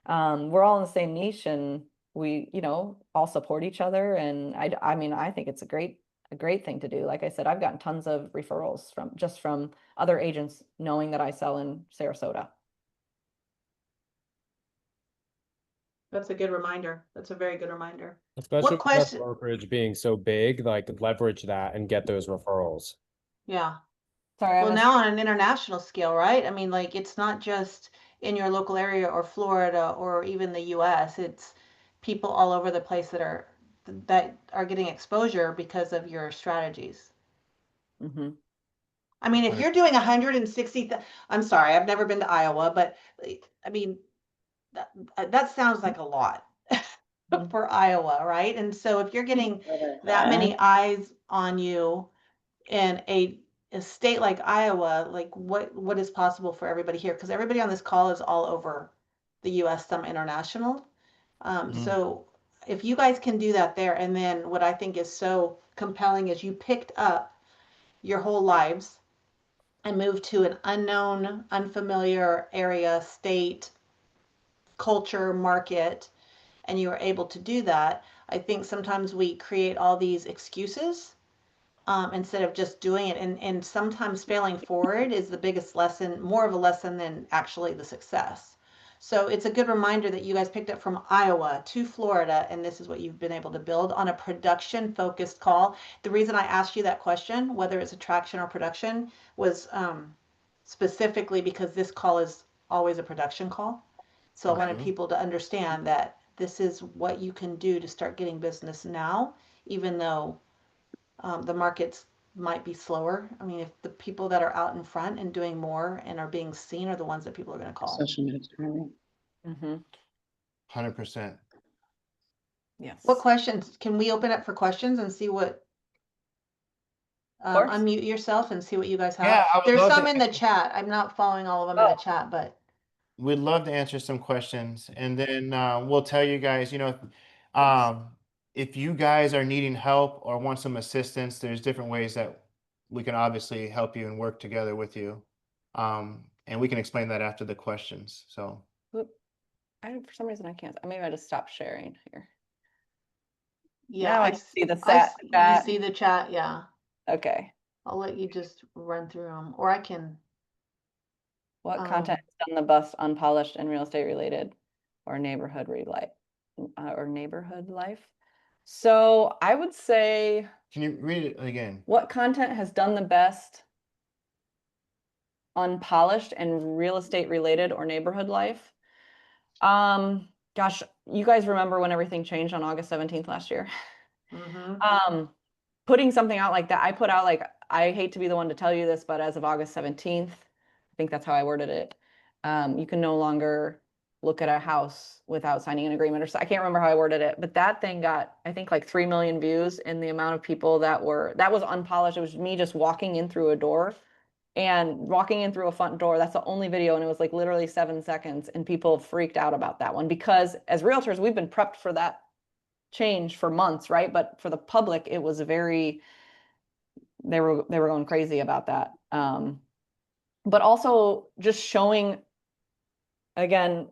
We're all in the same niche, and we, you know, all support each other. And I mean, I think it's a great thing to do. Like I said, I've gotten tons of referrals from other agents knowing that I sell in Sarasota. That's a good reminder. That's a very good reminder. Especially with question- the brokerage being so big, like leverage that and get those referrals. Yeah. Sorry, Well, now on an international scale, right? I mean, like, it's not just in your local area or Florida or even the US. It's people all over the place that are getting exposure because of your strategies. Mm-hmm. I mean, if Right. you're doing 160, I'm sorry, I've never been to Iowa, but I mean, that sounds like a lot for Iowa, right? And so if you're getting that many eyes on you in a a state like Iowa, like what is possible for everybody here? Because everybody on this call is all over the US, some international. Mhm. So if you guys can do that there, and then what I think is so compelling is you picked up your whole lives and moved to an unknown, unfamiliar area, state, culture, market, and you were able to do that. I think sometimes we create all these excuses instead of just doing it. And sometimes failing forward is the biggest lesson, more of a lesson than actually the success. So it's a good reminder that you guys picked up from Iowa to Florida, and this is what you've been able to build on a production focused call. The reason I asked you that question, whether it's attraction or production, was specifically because this call is always a production call. So I wanted Okay. people to understand that this is what you can do to start getting business now, even though the markets might be slower. I mean, if the people that are out in front and doing more and are being seen are the ones that people are going to call. Social media. Mm-hmm. 100%. Yes. What questions? Can we open up for questions and see what? course. Unmute yourself and see what you guys have. Yeah, I would There's love some to in the answer. chat. I'm not following all of them in Oh. the chat, but We'd love to answer some questions, and then we'll tell you guys, if you guys are needing help or want some assistance, there's different ways that we can obviously help you and work together with you. And we can explain that after the questions. So Whoop. For some reason I can't. Maybe I just stopped sharing here. yeah, Now I can see the you chat. see the chat. Yeah, Okay. I'll let you just run through them, or I can. What content is on the bus unpolished and real estate related or neighborhood life? So I would say, can you read it again? what content has done the best unpolished and real estate related or neighborhood life? Gosh, you guys remember when everything changed on August 17th last year? Putting something out like that, I put out like, I hate to be the one to tell you this, but as of August 17th, I think that's how I worded it. You can no longer look at a house without signing an agreement, or so. I can't remember how I worded it, but that thing got, I think, like 3 million views. In the amount of people that was unpolished. It was me just walking in through a door and walking in through a front door. That's the only video, and it was like literally 7 seconds, and people freaked out about that one because as realtors, we've been prepped for that change for months, right? But for the public, it was very, they were going crazy about that. But also just showing, again,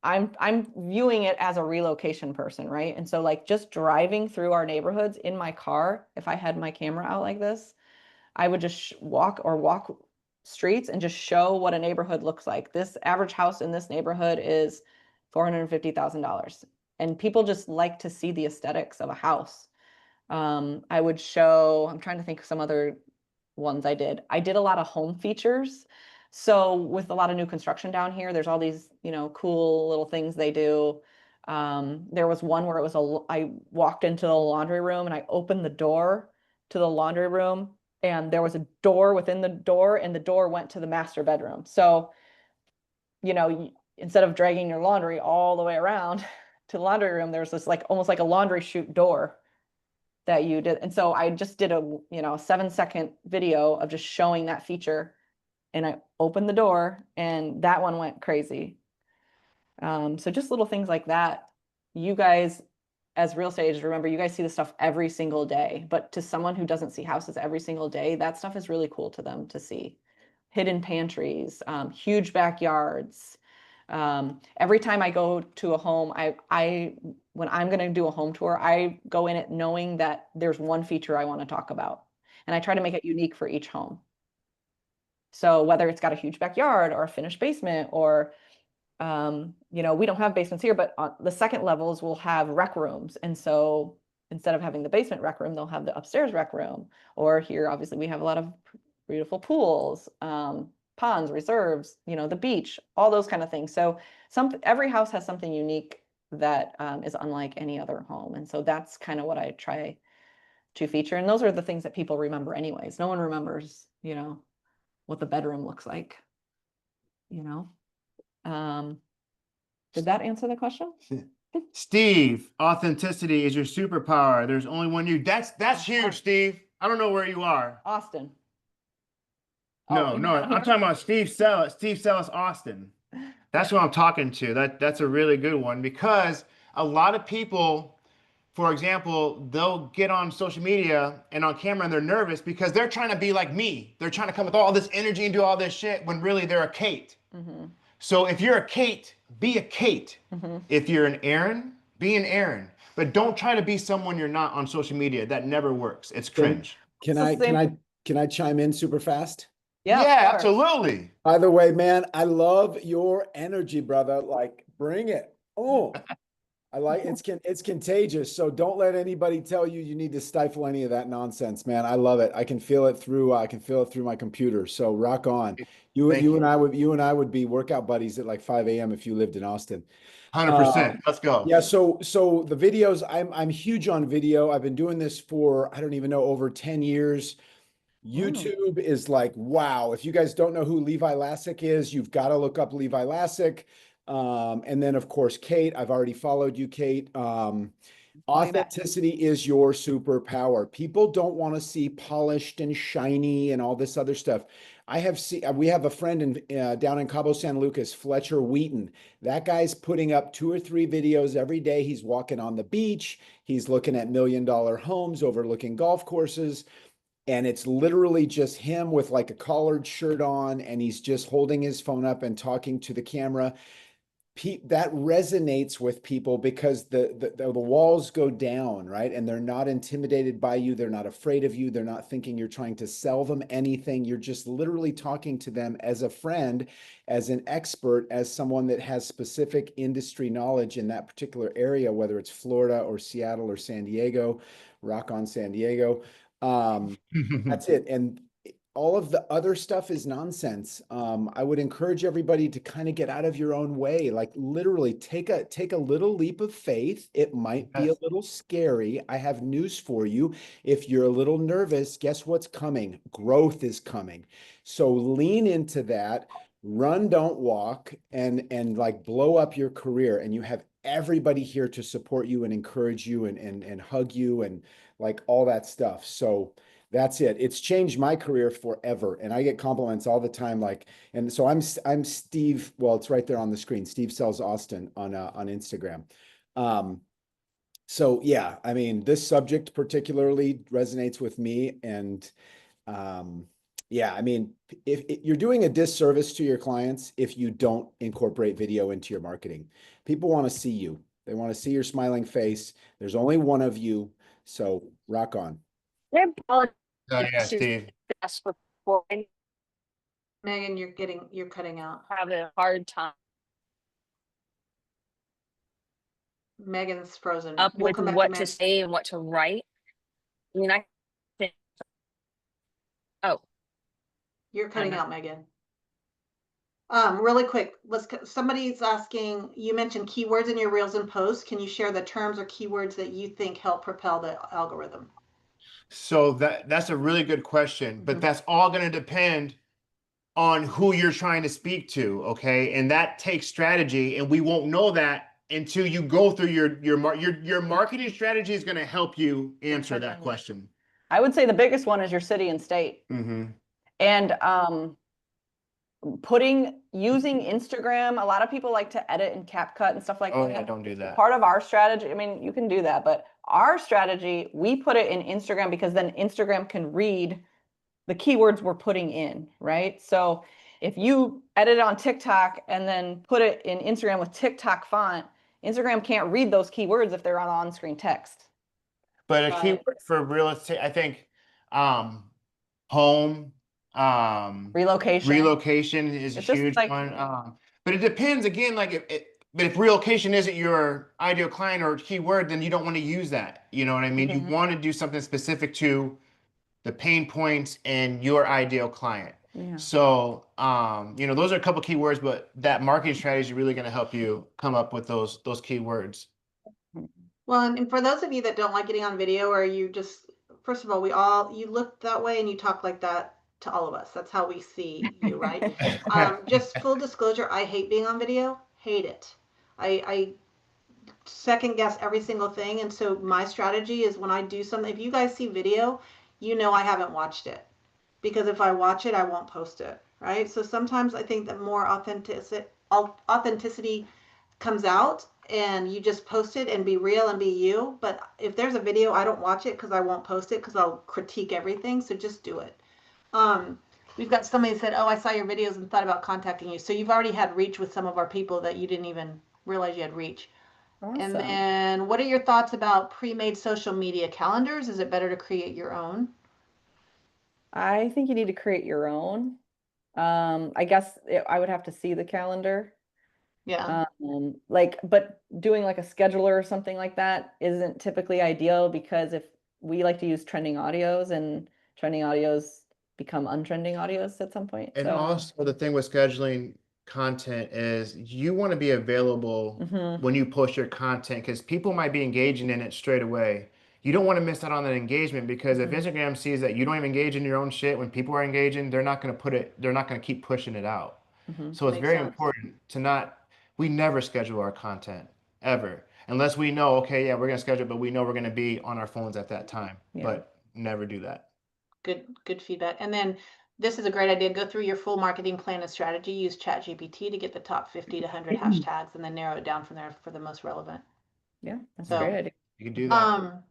I'm viewing it as a relocation person, right? And so like just driving through our neighborhoods in my car, if I had my camera out like this, I would just walk streets and just show what a neighborhood looks like. This average house in this neighborhood is $450,000. And people just like to see the aesthetics of a house. I would show, I'm trying to think of some other ones I did. I did a lot of home features. So with a lot of new construction down here, there's all these, cool little things they do. There was one where it was I walked into the laundry room and I opened the door to the laundry room and there was a door within the door and the door went to the master bedroom. So, instead of dragging your laundry all the way around to the laundry room, there's this like almost like a laundry chute door that you did. And so I just did a 7-second video of just showing that feature, and I opened the door and that one went crazy. So just little things like that. You guys as real estate agents, remember, you guys see this stuff every single day, but to someone who doesn't see houses every single day, that stuff is really cool to them to see. Hidden pantries, huge backyards. Every time I go to a home, when I'm going to do a home tour, I go in it knowing that there's one feature I want to talk about, and I try to make it unique for each home. So whether it's got a huge backyard or a finished basement, or we don't have basements here, but on the second levels will have rec rooms, and so instead of having the basement rec room, they'll have the upstairs rec room. Or here, obviously, we have a lot of beautiful pools, ponds, reserves, the beach, all those kind of things. So every house has something unique that is unlike any other home. And so that's kind of what I try to feature. And those are the things that people remember anyways. No one remembers, what the bedroom looks like, Did that answer the question? Steve, authenticity is your superpower. There's only one you. That's huge, Steve. I don't know where you are. Austin. No, Oh, no, I'm talking about Steve Sellis Austin. That's what I'm talking to. That's a really good one because a lot of people, for example, they'll get on social media and on camera and they're nervous because they're trying to be like me. They're trying to come with all this energy and do all this shit when really they're a Kate. So if you're a Kate, be a Kate. If you're an Aaron, be an Aaron. But don't try to be someone you're not on social media. That never works. It's cringe. Can So I can same- I can I chime in super fast? Yeah, of Yeah, course. absolutely. By the way, man, I love your energy, brother. Like, bring it. Oh, I like it's contagious. So don't let anybody tell you you need to stifle any of that nonsense, man. I love it. I can feel it through my computer. So rock on. Thank you. You and I would be workout buddies at like 5 a.m. if you lived in Austin. 100%. Let's go. Yeah, so the videos, I'm huge on video. I've been doing this for I don't even know over 10 years. YouTube is like, wow. If you guys don't know who Levi Lassick is, you've got to look up Levi Lassick. And then of course, Kate, I've already followed you, Kate. Authenticity is your superpower. People don't want to see polished and shiny and all this other stuff. We have a friend down in Cabo San Lucas, Fletcher Wheaton. That guy's putting up 2 or 3 videos every day. He's walking on the beach. He's looking at $1 million homes overlooking golf courses. And it's literally just him with like a collared shirt on, and he's just holding his phone up and talking to the camera. That resonates with people because the walls go down, right? And they're not intimidated by you. They're not afraid of you. They're not thinking you're trying to sell them anything. You're just literally talking to them as a friend, as an expert, as someone that has specific industry knowledge in that particular area, whether it's Florida or Seattle or San Diego. Rock on San Diego. That's it. And all of the other stuff is nonsense. I would encourage everybody to kind of get out of your own way. Like literally take a little leap of faith. It might be a little scary. I have news for you. If you're a little nervous, guess what's coming? Growth is coming. So lean into that, run, don't walk, and like blow up your career. And you have everybody here to support you and encourage you and hug you and like all that stuff. So that's it. It's changed my career forever. And I get compliments all the time. Like, and so I'm Steve. Well, it's right there on the screen. Steve Sells Austin on Instagram. So yeah, I mean, this subject particularly resonates with me. And yeah, I mean, if you're doing a disservice to your clients if you don't incorporate video into your marketing. People want to see you. They want to see your smiling face. There's only one of you. So rock on. I apologize Oh, yeah, Steve. before I Megan, you're cutting out. have a hard time Megan's frozen. up We'll with come back what to Megan. say and what to write. I mean, I think, oh, You're cutting out, Megan. Really quick, somebody's asking, you mentioned keywords in your reels and posts. Can you share the terms or keywords that you think help propel the algorithm? So that's a really good question, but that's all going to depend on who you're trying to speak to, okay? And that takes strategy, and we won't know that until you go through your marketing strategy is going to help you answer that question. I would say the biggest one is your city and state. And using Instagram. A lot of people like to edit and CapCut and stuff like Oh that. yeah, don't do that. Part of our strategy, I mean, you can do that, but our strategy, we put it in Instagram because then Instagram can read the keywords we're putting in, right? So if you edit it on TikTok and then put it in Instagram with TikTok font, Instagram can't read those keywords if they're on-screen text. But a Got keyword for real estate, I think, home, relocation is a It's just huge like- one. But it depends again, like but if relocation isn't your ideal client or keyword, then you don't want to use that. You know what I mean? You want to do something specific to the pain points and your ideal client. Yeah. So, those are a couple keywords, but that marketing strategy is really going to help you come up with those keywords. Well, and for those of you that don't like getting on video, or you just, first of all, you look that way and you talk like that to all of us. That's how we see you, right? Just full disclosure, I hate being on video. Hate it. I second guess every single thing. And so my strategy is when I do something, if you guys see video, you know I haven't watched it. because if I watch it, I won't post it, right? So sometimes I think that more authenticity comes out and you just post it and be real and be you. But if there's a video, I don't watch it because I won't post it because I'll critique everything. So just do it. We've got somebody that said, "Oh, I saw your videos and thought about contacting you." So you've already had reach with some of our people that you didn't even realize you had reach. And Awesome. then what are your thoughts about pre-made social media calendars? Is it better to create your own? I think you need to create your own. I guess I would have to see the calendar. Yeah. But doing like a scheduler or something like that isn't typically ideal because if we like to use trending audios and trending audios become untrending audios at some point. And So, also the thing with scheduling content is you want to be available mhm. when you post your content because people might be engaging in it straight away. You don't want to miss out on that engagement because if Mhm. Instagram sees that you don't even engage in your own shit when people are engaging, they're not going to they're not going to keep pushing it out. Mhm. So it's Makes very sense. important to not, we never schedule our content ever unless we know, okay, yeah, we're going to schedule, but we know we're going to be on our phones at that time, Yeah. but never do that. Good feedback. And then this is a great idea. Go through your full marketing plan and strategy. Use ChatGPT to get the top 50 to 100 hashtags and then narrow it down from there for the most relevant. Yeah, that's a So, great idea. You can do that.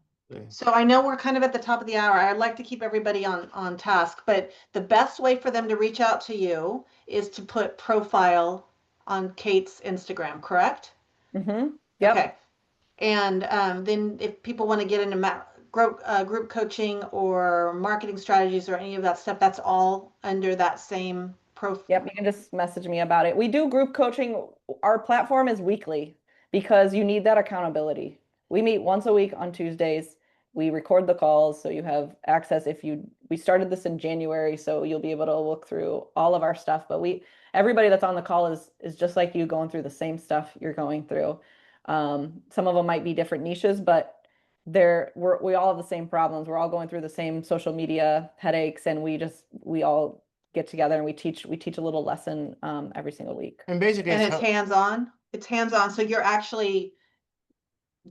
So I know we're kind of at the top of the hour. I'd like to keep everybody on task, but the best way for them to reach out to you is to put profile on Kate's Instagram, correct? Mm-hmm. Yep. Okay. And then if people want to get into group coaching or marketing strategies or any of that stuff, that's all under that same profile. Yep, you can just message me about it. We do group coaching. Our platform is weekly because you need that accountability. We meet once a week on Tuesdays. We record the calls so you have access we started this in January, so you'll be able to look through all of our stuff. But everybody that's on the call is just like you going through the same stuff you're going through. Some of them might be different niches, but we all have the same problems. We're all going through the same social media headaches, and we all get together and we teach a little lesson every single week. And basically, And it's hands-on. It's hands-on. So you're actually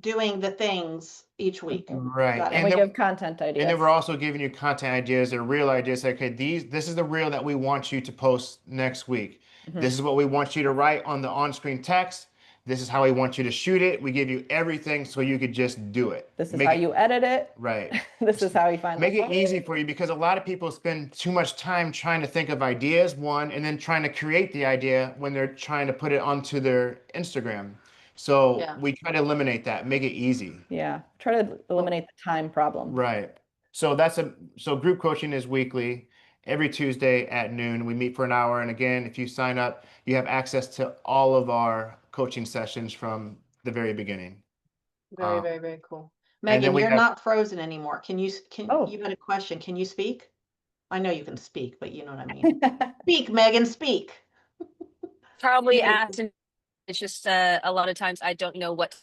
doing the things each week. right. Got it. And we give content ideas. And then we're also giving you content ideas or real ideas. Like, okay, this is the reel that we want you to post next week. Mhm. This is what we want you to write on the on-screen text. This is how we want you to shoot it. We give you everything so you could just do it. This is how you edit it. Right. This is how you find Make the it easy for you because a lot of people spend too much time trying to think of ideas, one, and then trying to create the idea when they're trying to put it onto their Instagram. So Yeah. we try to eliminate that, make it easy. Yeah, try to eliminate the time problem. Right. So so group coaching is weekly, every Tuesday at noon. We meet for an hour. And again, if you sign up, you have access to all of our coaching sessions from the very beginning. Very, very, very cool. and then Megan, we you're have- not frozen anymore. Oh. You had a question. Can you speak? I know you can speak, but you know what I mean. Speak, Megan, speak. Probably Yeah. asking. It's just a lot of times I don't know what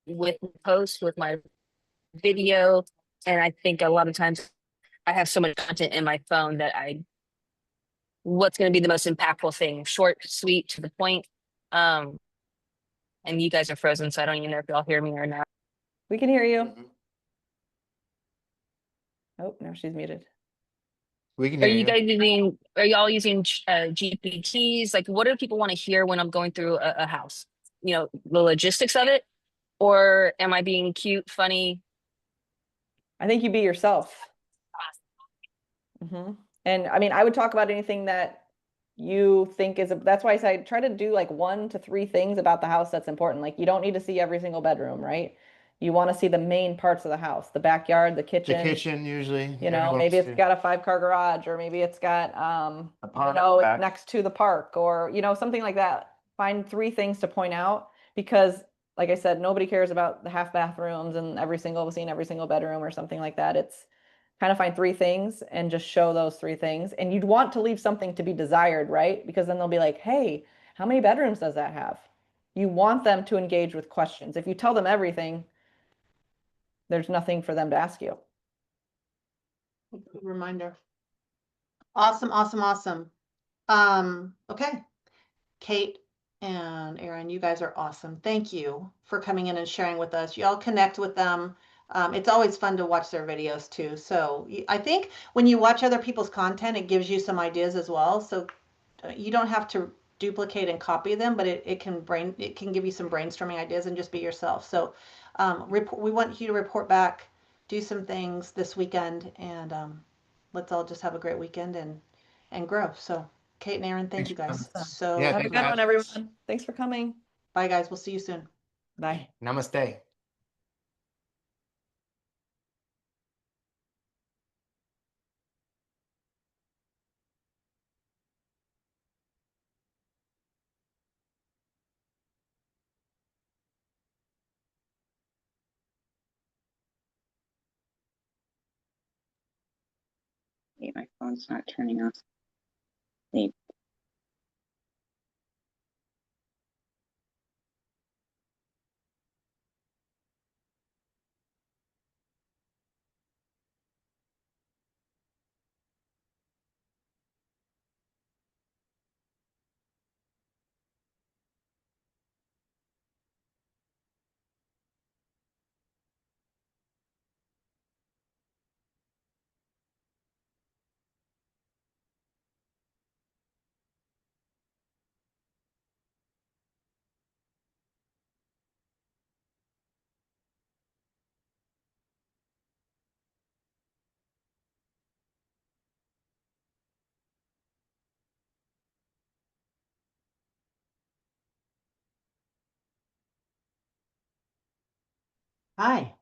with post with my video, and I think a lot of times I have so much content in my phone that what's going to be the most impactful thing? Short, sweet, to the point. And you guys are frozen, so I don't even know if y'all hear me or not. We can hear you. Mhm. Oh, now she's muted. We can Are hear you you. guys are y'all using GPTs? Like, what do people want to hear when I'm going through a house? You know, the logistics of it? Or am I being cute, funny? I think you be yourself. And I mean, I would talk about anything that you think that's why I say try to do like 1 to 3 things about the house that's important. Like you don't need to see every single bedroom, right? You want to see the main parts of the house, the backyard, the The kitchen. kitchen usually. You know, everyone maybe wants it's to- got a 5-car garage, or maybe it's got, A pond you know, back. next to the park, or, you know, something like that. Find 3 things to point out because, like I said, nobody cares about the half bathrooms and every single bedroom or something like that. It's kind of find 3 things and just show those 3 things. And you'd want to leave something to be desired, right? Because then they'll be like, hey, how many bedrooms does that have? You want them to engage with questions. If you tell them everything, there's nothing for them to ask you. Good reminder. Awesome, awesome, awesome. Okay. Kate and Aaron, you guys are awesome. Thank you for coming in and sharing with us. Y'all connect with them. It's always fun to watch their videos too. So I think when you watch other people's content, it gives you some ideas as well. So you don't have to duplicate and copy them, but it can give you some brainstorming ideas and just be yourself. So we want you to report back, do some things this weekend, and let's all just have a great weekend and grow. So Kate and Aaron, thank you guys so Yeah, Have a thank good you. one, everyone. Thanks for coming. Bye guys. We'll see you soon. Bye. Namaste. My phone's not turning off. Sleep. Hi.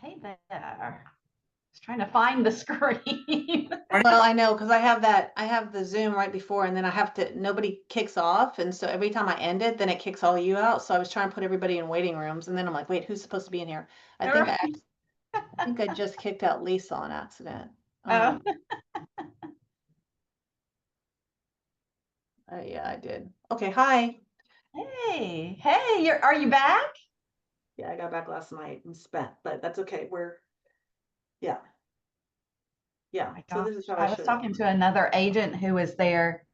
Hey there. I was trying to find the screen. Well, I know because I have the Zoom right before, and then I have to, nobody kicks off. And so every time I end it, then it kicks all you out. So I was trying to put everybody in waiting rooms. And then I'm like, wait, who's supposed to be in here? I think I just kicked out Lisa on accident. Oh. Yeah, I did. Okay, hi. Hey, are you back? Yeah, I got back last night and spent, but that's okay. Yeah. Yeah. My So gosh, this is how I I was should. talking to another agent who was there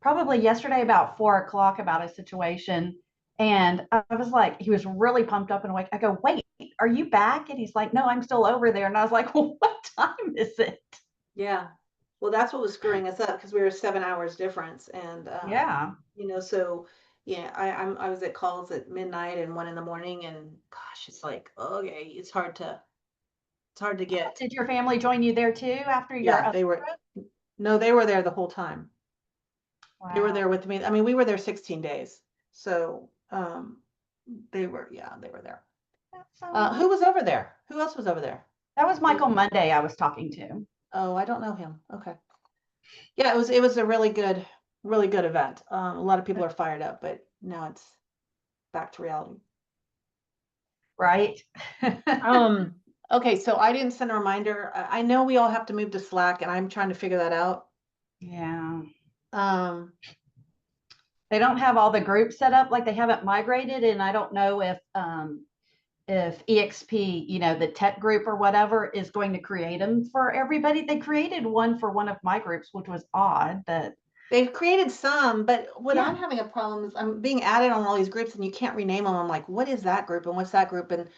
probably yesterday about 4 o'clock about a situation. And I was like, he was really pumped up and awake. I go, wait, are you back? And he's like, no, I'm still over there. And I was like, well, what time is it? Yeah. Well, that's what was screwing us up because we were 7 hours difference. And Yeah. so yeah, I was at calls at midnight and 1 a.m. and gosh, it's like, okay, it's hard to get. Did your family join you there too after your Yeah, they were, no, they were there the whole time. They were Wow. there with me. I mean, we were there 16 days. So they were there. That's so Who was over there? Who else was over there? That was Michael Monday I was talking to. Oh, I don't know him. Okay. Yeah, it was a really good event. A lot of people are fired up, but now it's back to reality. Right? Okay, so I didn't send a reminder. I know we all have to move to Slack, and I'm trying to figure that out. Yeah. Um, They don't have all the groups set up, like they haven't migrated, and I don't know if EXP, the tech group or whatever, is going to create them for everybody. They created one for one of my groups, which was odd, but they've created some, but what Yeah. I'm having a problem is I'm being added on all these groups, and you can't rename them. I'm like, what is that group and what's that group? And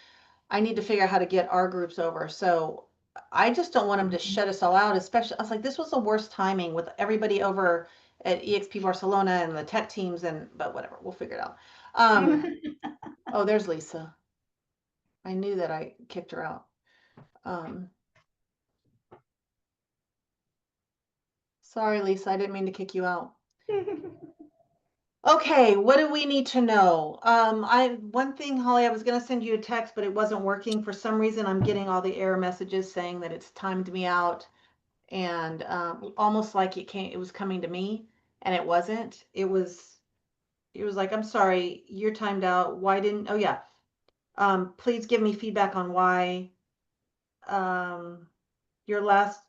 I need to figure out how to get our groups over. So I just don't want them to shut us all out, especially, I was like, this was the worst timing with everybody over at EXP Barcelona and the tech teams, but whatever, we'll figure it out. Oh, there's Lisa. I knew that I kicked her out. Sorry, Lisa, I didn't mean to kick you out. Okay, what do we need to know? One thing, Holly, I was gonna send you a text, but it wasn't working. For some reason, I'm getting all the error messages saying that it's timed me out, and almost like it was coming to me, and it wasn't. It was like, I'm sorry, you're timed out. Why didn't? Oh yeah. Please give me feedback on why your last,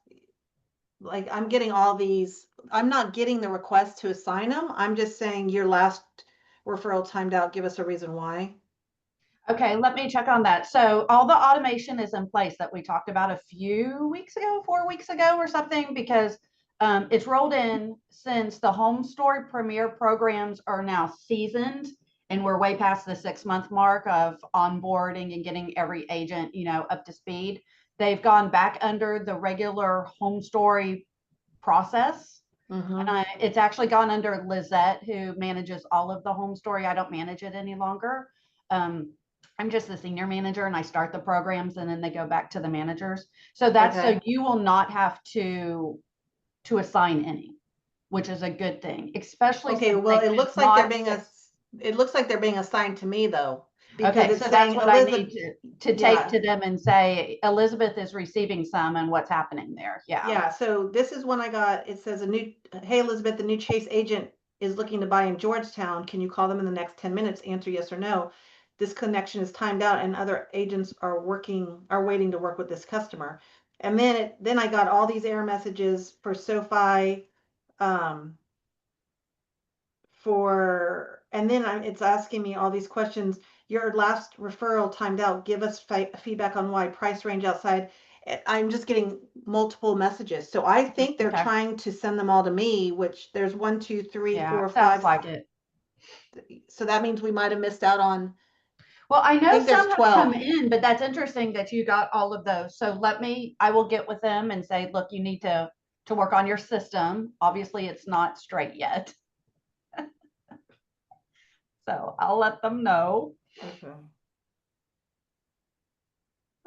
like, I'm getting all these. I'm not getting the request to assign them. I'm just saying your last referral timed out. Give us a reason why. Okay, let me check on that. So all the automation is in place that we talked about a few weeks ago, 4 weeks ago or something, because it's rolled in since the Home Story Premier programs are now seasoned and we're way past the 6-month mark of onboarding and getting every agent, up to speed. They've gone back under the regular home story process. Mhm. It's actually gone under Lizette, who manages all of the home story. I don't manage it any longer. I'm just the senior manager, and I start the programs and then they go back to the managers. So that's so Okay. you will not have to assign any, which is a good thing, especially Okay, since well, they it could looks like they're not being fix- it looks like they're being assigned to me though. Because Okay, it's so that's saying what I Elizabeth, need to yeah. take to them and say, Elizabeth is receiving some and what's happening there. Yeah. Yeah, so this is one I got. It says hey Elizabeth, the new Chase agent is looking to buy in Georgetown. Can you call them in the next 10 minutes? Answer yes or no. This connection is timed out and other agents are waiting to work with this customer. And then I got all these error messages for SoFi, it's asking me all these questions. Your last referral timed out. Give us feedback on why. Price range outside. I'm just getting multiple messages. So I think they're Okay. trying to send them all to me, which there's 1, 2, 3, Yeah, 4, sounds 5. like it. So that means we might have missed out on. Well, I know think there's some have come 12. in, but that's interesting that you got all of those. So I will get with them and say, look, you need to work on your system. Obviously, it's not straight yet. So I'll let them know. Okay.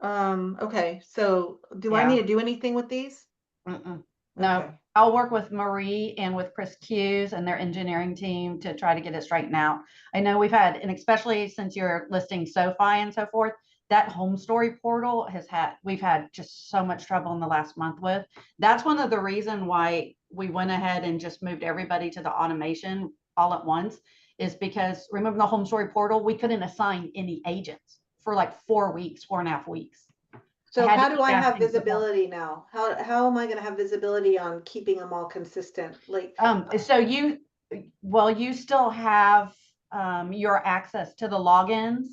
Okay. So do I Yeah. need to do anything with these? No, Okay. I'll work with Marie and with Chris Hughes and their engineering team to try to get it straightened out. I know and especially since you're listing SoFi and so forth, that home story portal we've had just so much trouble in the last month with. That's one of the reasons why we went ahead and just moved everybody to the automation all at once, is because remember the home story portal, we couldn't assign any agents for like 4.5 weeks. So had to how do keep I have asking support. visibility now? How am I going to have visibility on keeping them all consistent? Like, So you still have your access to the logins,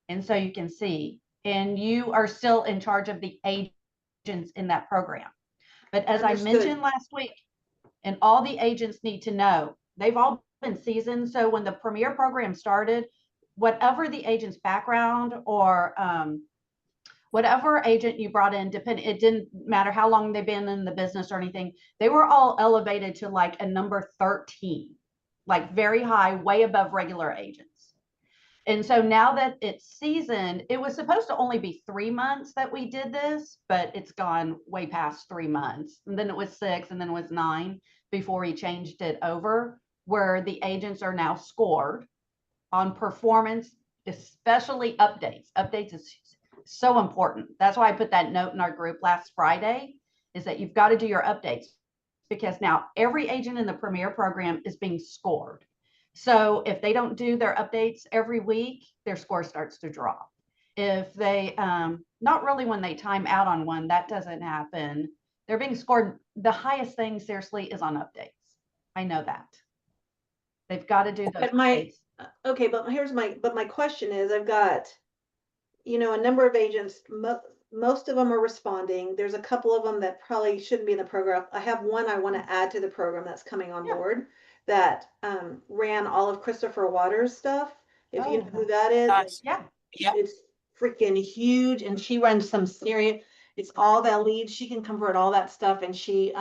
and so you can see, and you are still in charge of the agents in that program. But as Understood. I mentioned last week, and all the agents need to know, they've all been seasoned. So when the Premier program started, whatever the agent's background or whatever agent you brought in, it didn't matter how long they've been in the business or anything, they were all elevated to like a number 13, like very high, way above regular agents. And so now that it's seasoned, it was supposed to only be 3 months that we did this, but it's gone way past 3 months. And then it was 6, and then it was 9 before he changed it over, where the agents are now scored on performance, especially updates. Updates is so important. That's why I put that note in our group last Friday, is that you've got to do your updates, because now every agent in the Premier program is being scored. So if they don't do their updates every week, their score starts to drop. If they, not really when they time out on one, that doesn't happen. They're being scored. The highest thing, seriously, is on updates. I know that. They've got to do those updates. Okay, but my question is, I've got, a number of agents, most of them are responding. There's a couple of them that probably shouldn't be in the program. I have one I want to add to the program that's coming on board that ran all of Christopher Waters' stuff. If you know who that is, Yeah. it's freaking huge, and she runs some serious. It's all that leads. She can convert all that stuff, and she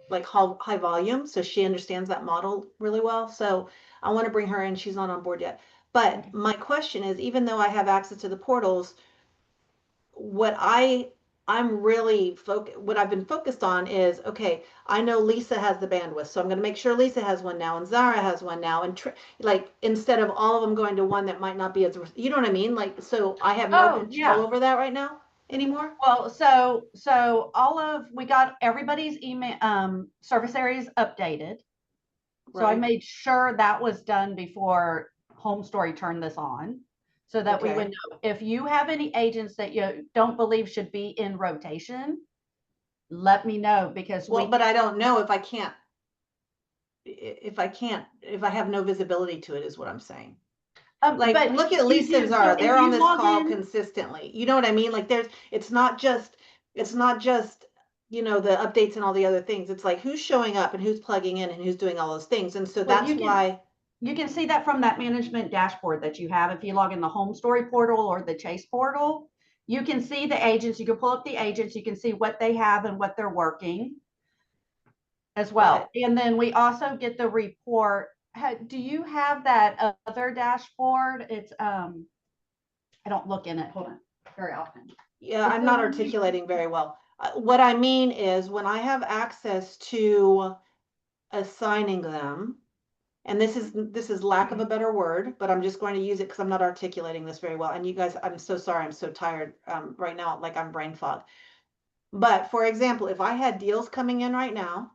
like high volume, so she understands that model really well. So I want to bring her in. She's not on board yet. But my question is, even though I have access to the portals, what I've been focused on is, okay, I know Lisa has the bandwidth, so I'm going to make sure Lisa has one now, and Zara has one now, and like, instead of all of them going to one that might not be as, you know what I mean? Like, so I have no control over that right now anymore. Well, so we got everybody's email service areas updated. So I made sure that was done before Home Story turned this on, so that we would know. If you have any agents that you don't believe should be in rotation, let me know, because but I don't know if I have no visibility to it, is what I'm saying. Like, look at Lisa and Zara. They're on this call consistently. You know what I mean? Like, it's not just, the updates and all the other things. It's like, who's showing up and who's plugging in and who's doing all those things. And so that's why. You can see that from that management dashboard that you have. If you log in the Home Story portal or the Chase portal, you can see the agents. You can pull up the agents. You can see what they have and what they're working as well. And then we also get the report. Do you have that other dashboard? It's I don't look in it very often. Yeah, I'm not articulating very well. What I mean is when I have access to assigning them, and this is lack of a better word, but I'm just going to use it because I'm not articulating this very well. And you guys, I'm so sorry, I'm so tired right now, like I'm brain fog. But for example, if I had deals coming in right now,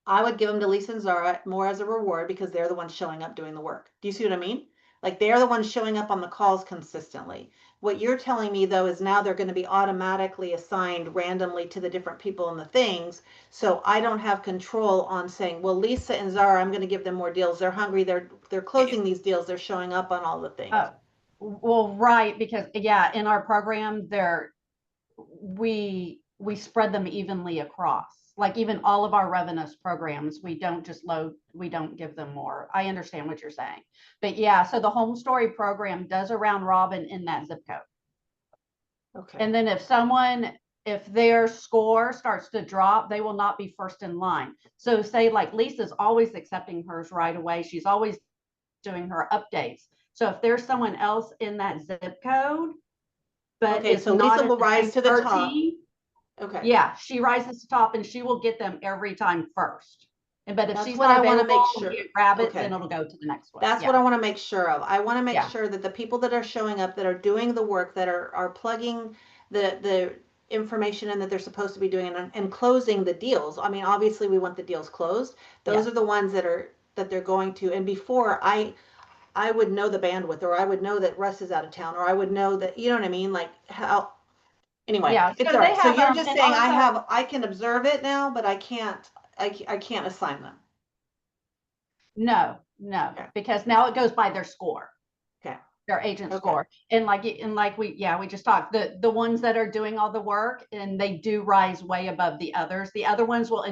I would give them to Lisa and Zara more as a reward because they're the ones showing up doing the work. Do you see what I mean? Like they're the ones showing up on the calls consistently. What you're telling me though is now they're going to be automatically assigned randomly to the different people and the things. So I don't have control on saying, well, Lisa and Zara, I'm going to give them more deals. They're hungry. They're closing these deals. They're showing up on all the things. Oh, well, right, because yeah, in our program, we spread them evenly across. Like even all of our Revenus programs, we don't give them more. I understand what you're saying. But yeah, so the Home Story program does a round robin in that zip code. Okay. And then if their score starts to drop, they will not be first in line. So say like Lisa's always accepting hers right away. She's always doing her updates. So if there's someone else in that zip code, but okay, so Lisa will rise to the top. Okay. Yeah, she rises to top and she will get them every time first. But if That's she's what not I wanna available, make sure. you grab it, Okay. then it'll go to the next one. That's what I want to make sure of. I want to make Yeah. sure that the people that are showing up, that are doing the work, that are plugging the information in that they're supposed to be doing and closing the deals. I mean, obviously we want the deals closed. Those are the ones that they're going to. And before I would know the bandwidth, or I would know that Russ is out of town, or I would know that, you know what I mean? Like how, anyway, Yeah, it's so all right. they So have, you're just and saying also- I can observe it now, but I can't assign them. No, Okay. because now it goes by their score. Okay. Their agent Okay. score. And like we just talked, the ones that are doing all the work and they do rise way above the others. The other ones will